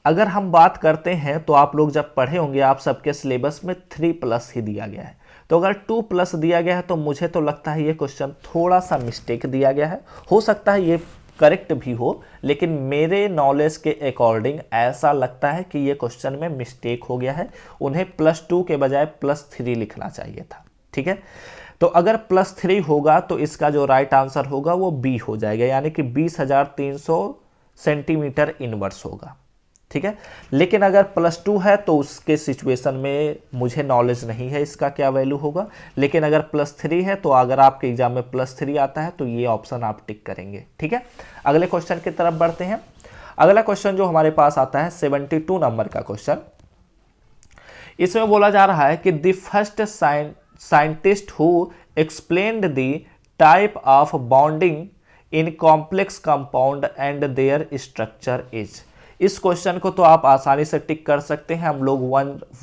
अगर हम बात करते हैं तो आप लोग जब पढ़े होंगे, आप सबके सिलेबस में 3+ ही दिया गया है। तो अगर 2+ दिया गया है तो मुझे तो लगता है ये क्वेश्चन थोड़ा सा मिस्टेक दिया गया है। हो सकता है ये करेक्ट भी हो, लेकिन मेरे नॉलेज के अकॉर्डिंग ऐसा लगता है कि ये क्वेश्चन में मिस्टेक हो गया है, उन्हें +2 के बजाय +3 लिखना चाहिए था। ठीक है, तो अगर +3 होगा तो इसका जो राइट आंसर होगा वो बी हो जाएगा, यानी कि 20,300 सेंटीमीटर इनवर्स होगा। ठीक है, लेकिन अगर +2 है तो उसके सिचुएशन में मुझे नॉलेज नहीं है इसका क्या वैल्यू होगा, लेकिन अगर +3 है तो अगर आपके एग्जाम में +3 आता है तो ये ऑप्शन आप टिक करेंगे। ठीक है, अगले क्वेश्चन की तरफ बढ़ते हैं। अगला क्वेश्चन जो हमारे पास आता है 72 नंबर का क्वेश्चन। इसमें बोला जा रहा है कि the first scientist who explained the type of bonding in complex compound and there structure is. इस क्वेश्चन को तो आप आसानी से टिक कर सकते हैं, हम लोग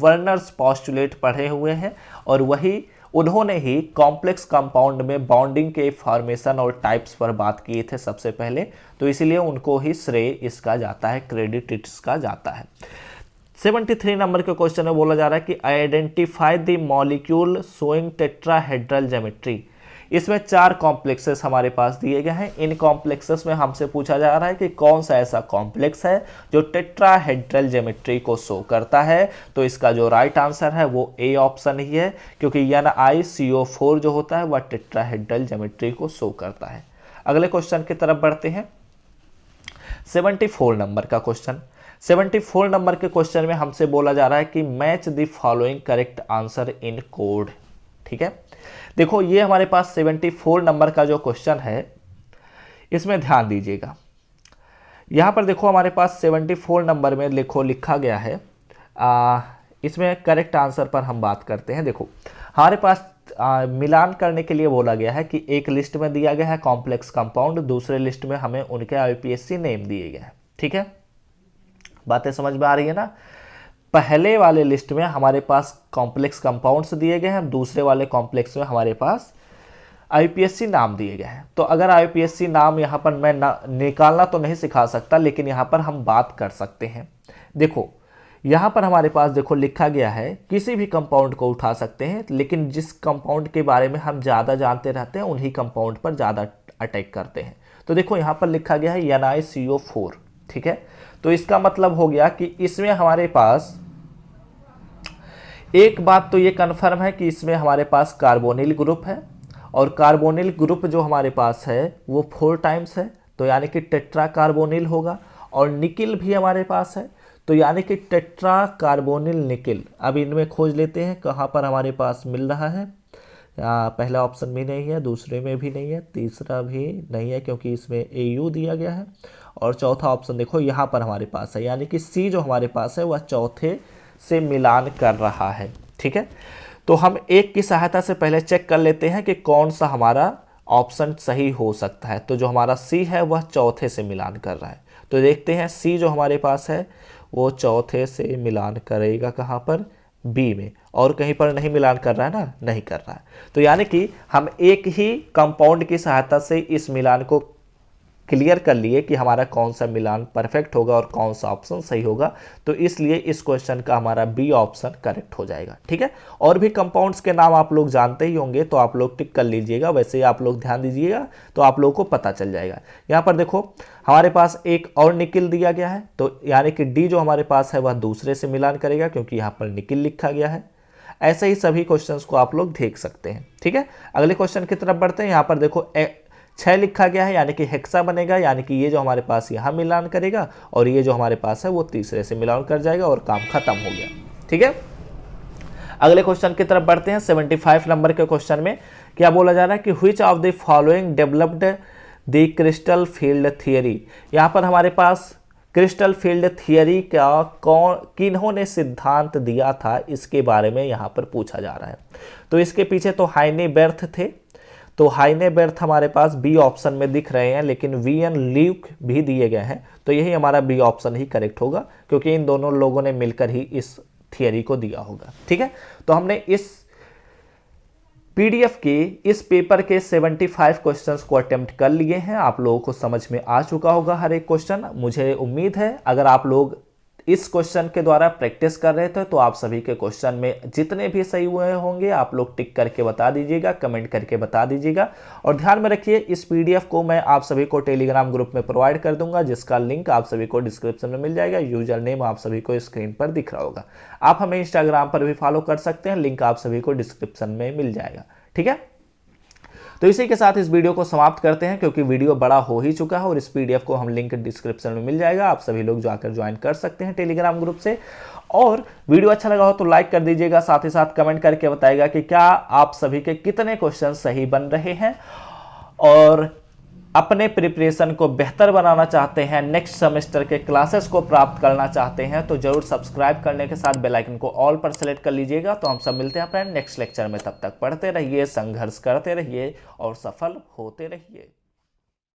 वर्नर्स पोस्टुलेट पढ़े हुए हैं और वही उन्होंने ही कॉम्प्लेक्स कंपाउंड में बॉन्डिंग के फॉर्मेशन और टाइप्स पर बात किए थे सबसे पहले, तो इसीलिए उनको ही श्रेय इसका जाता है, क्रेडिट इसका जाता है। 73 नंबर के क्वेश्चन में बोला जा रहा है कि identify the molecule showing tetrahedral geometry. इसमें 4 कॉम्प्लेक्सेस हमारे पास दिए गए हैं। इन कॉम्प्लेक्सेस में हमसे पूछा जा रहा है कि कौन सा ऐसा कॉम्प्लेक्स है जो टेट्राहेड्रल ज्योमेट्री को शो करता है। तो इसका जो राइट आंसर है वो ए ऑप्शन ही है, क्योंकि NiCO4 जो होता है वह टेट्राहेड्रल ज्योमेट्री को शो करता है। अगले क्वेश्चन की तरफ बढ़ते हैं। 74 नंबर का क्वेश्चन। 74 नंबर के क्वेश्चन में हमसे बोला जा रहा है कि match the following correct answer in code. ठीक है, देखो ये हमारे पास 74 नंबर का जो क्वेश्चन है, इसमें ध्यान दीजिएगा। यहाँ पर देखो हमारे पास 74 नंबर में लिखा गया है, इसमें करेक्ट आंसर पर हम बात करते हैं। देखो हमारे पास मिलान करने के लिए बोला गया है कि एक लिस्ट में दिया गया है कॉम्प्लेक्स कंपाउंड, दूसरे लिस्ट में हमें उनके IUPAC नेम दिए गए हैं। ठीक है, बातें समझ में आ रही है ना। पहले वाले लिस्ट में हमारे पास कॉम्प्लेक्स कंपाउंड्स दिए गए हैं, दूसरे वाले कॉम्प्लेक्स में हमारे पास IUPAC नाम दिए गए हैं। तो अगर IUPAC नाम यहाँ पर मैं निकालना तो नहीं सिखा सकता, लेकिन यहाँ पर हम बात कर सकते हैं। देखो यहाँ पर हमारे पास देखो लिखा गया है, किसी भी कंपाउंड को उठा सकते हैं, लेकिन जिस कंपाउंड के बारे में हम ज़्यादा जानते रहते हैं उन्हीं कंपाउंड पर ज़्यादा अटैक करते हैं। तो देखो यहाँ पर लिखा गया है NiCO4। ठीक है, तो इसका मतलब हो गया कि इसमें हमारे पास एक बात तो ये कन्फर्म है कि इसमें हमारे पास कार्बोनिल ग्रुप है, और कार्बोनिल ग्रुप जो हमारे पास है वो 4 टाइम्स है, तो यानी कि टेट्रा कार्बोनिल होगा। और निकिल भी हमारे पास है, तो यानी कि टेट्रा कार्बोनिल निकिल। अब इनमें खोज लेते हैं कहाँ पर हमारे पास मिल रहा है। पहला ऑप्शन भी नहीं है, दूसरे में भी नहीं है, तीसरा भी नहीं है क्योंकि इसमें AU दिया गया है, और चौथा ऑप्शन देखो यहाँ पर हमारे पास है, यानी कि C जो हमारे पास है वह चौथे से मिलान कर रहा है। ठीक है, तो हम एक की सहायता से पहले चेक कर लेते हैं कि कौन सा हमारा ऑप्शन सही हो सकता है। तो जो हमारा C है वह चौथे से मिलान कर रहा है, तो देखते हैं C जो हमारे पास है वो चौथे से मिलान करेगा कहाँ पर, B में, और कहीं पर नहीं मिलान कर रहा है ना, नहीं कर रहा है। तो यानी कि हम एक ही कंपाउंड की सहायता से इस मिलान को क्लियर कर लिए कि हमारा कौन सा मिलान परफेक्ट होगा और कौन सा ऑप्शन सही होगा, तो इसलिए इस क्वेश्चन का हमारा बी ऑप्शन करेक्ट हो जाएगा। ठीक है, और भी कंपाउंड्स के नाम आप लोग जानते ही होंगे, तो आप लोग टिक कर लीजिएगा, वैसे ही आप लोग ध्यान दीजिएगा तो आप लोगों को पता चल जाएगा। यहाँ पर देखो हमारे पास एक और निकिल दिया गया है, तो यानी कि डी जो हमारे पास है वह दूसरे से मिलान करेगा क्योंकि यहाँ पर निकिल लिखा गया है। ऐसे ही सभी क्वेश्चंस को आप लोग देख सकते हैं। ठीक है, अगले क्वेश्चन की तरफ बढ़ते हैं। यहाँ पर देखो 6 लिखा गया है, यानी कि हेक्सा बनेगा, यानी कि ये जो हमारे पास यहाँ मिलान करेगा और ये जो हमारे पास है वो तीसरे से मिलान कर जाएगा और काम खत्म हो गया। ठीक है, अगले क्वेश्चन की तरफ बढ़ते हैं। 75 नंबर के क्वेश्चन में क्या बोला जा रहा है कि which of the following developed the crystal field theory. यहाँ पर हमारे पास क्रिस्टल फील्ड थियरी का किन्होंने सिद्धांत दिया था, इसके बारे में यहाँ पर पूछा जा रहा है। तो इसके पीछे तो हाइने बेर्थ थे, तो हाइने बेर्थ हमारे पास बी ऑप्शन में दिख रहे हैं, लेकिन वीएन ल्यूक भी दिए गए हैं, तो यही हमारा बी ऑप्शन ही करेक्ट होगा क्योंकि इन दोनों लोगों ने मिलकर ही इस थियरी को दिया होगा। ठीक है, तो हमने इस पीडीएफ के इस पेपर के 75 क्वेश्चंस को अटेम्प्ट कर लिए हैं। आप लोगों को समझ में आ चुका होगा हर एक क्वेश्चन। मुझे उम्मीद है अगर आप लोग इस क्वेश्चन के द्वारा प्रैक्टिस कर रहे थे तो आप सभी के क्वेश्चन में जितने भी सही हुए होंगे आप लोग टिक करके बता दीजिएगा, कमेंट करके बता दीजिएगा। और ध्यान में रखिए इस पीडीएफ को मैं आप सभी को टेलीग्राम ग्रुप में प्रोवाइड कर दूंगा, जिसका लिंक आप सभी को डिस्क्रिप्शन में मिल जाएगा। यूजर नेम आप सभी को स्क्रीन पर दिख रहा होगा। आप हमें इंस्टाग्राम पर भी फॉलो कर सकते हैं, लिंक आप सभी को डिस्क्रिप्शन में मिल जाएगा। ठीक है, तो इसी के साथ इस वीडियो को समाप्त करते हैं क्योंकि वीडियो बड़ा हो ही चुका है और इस पीडीएफ को हम लिंक डिस्क्रिप्शन में मिल जाएगा। आप सभी लोग जाकर ज्वाइन कर सकते हैं टेलीग्राम ग्रुप से। और वीडियो अच्छा लगा हो तो लाइक कर दीजिएगा, साथ ही साथ कमेंट करके बताइएगा कि क्या आप सभी के कितने क्वेश्चन सही बन रहे हैं और अपने प्रिपरेशन को बेहतर बनाना चाहते हैं, नेक्स्ट सेमेस्टर के क्लासेस को प्राप्त करना चाहते हैं, तो जरूर सब्सक्राइब करने के साथ बेल आइकन को ऑल पर सेलेक्ट कर लीजिएगा। तो हम सब मिलते हैं फ्रेंड नेक्स्ट लेक्चर में, तब तक पढ़ते रहिए, संघर्ष करते रहिए और सफल होते रहिए।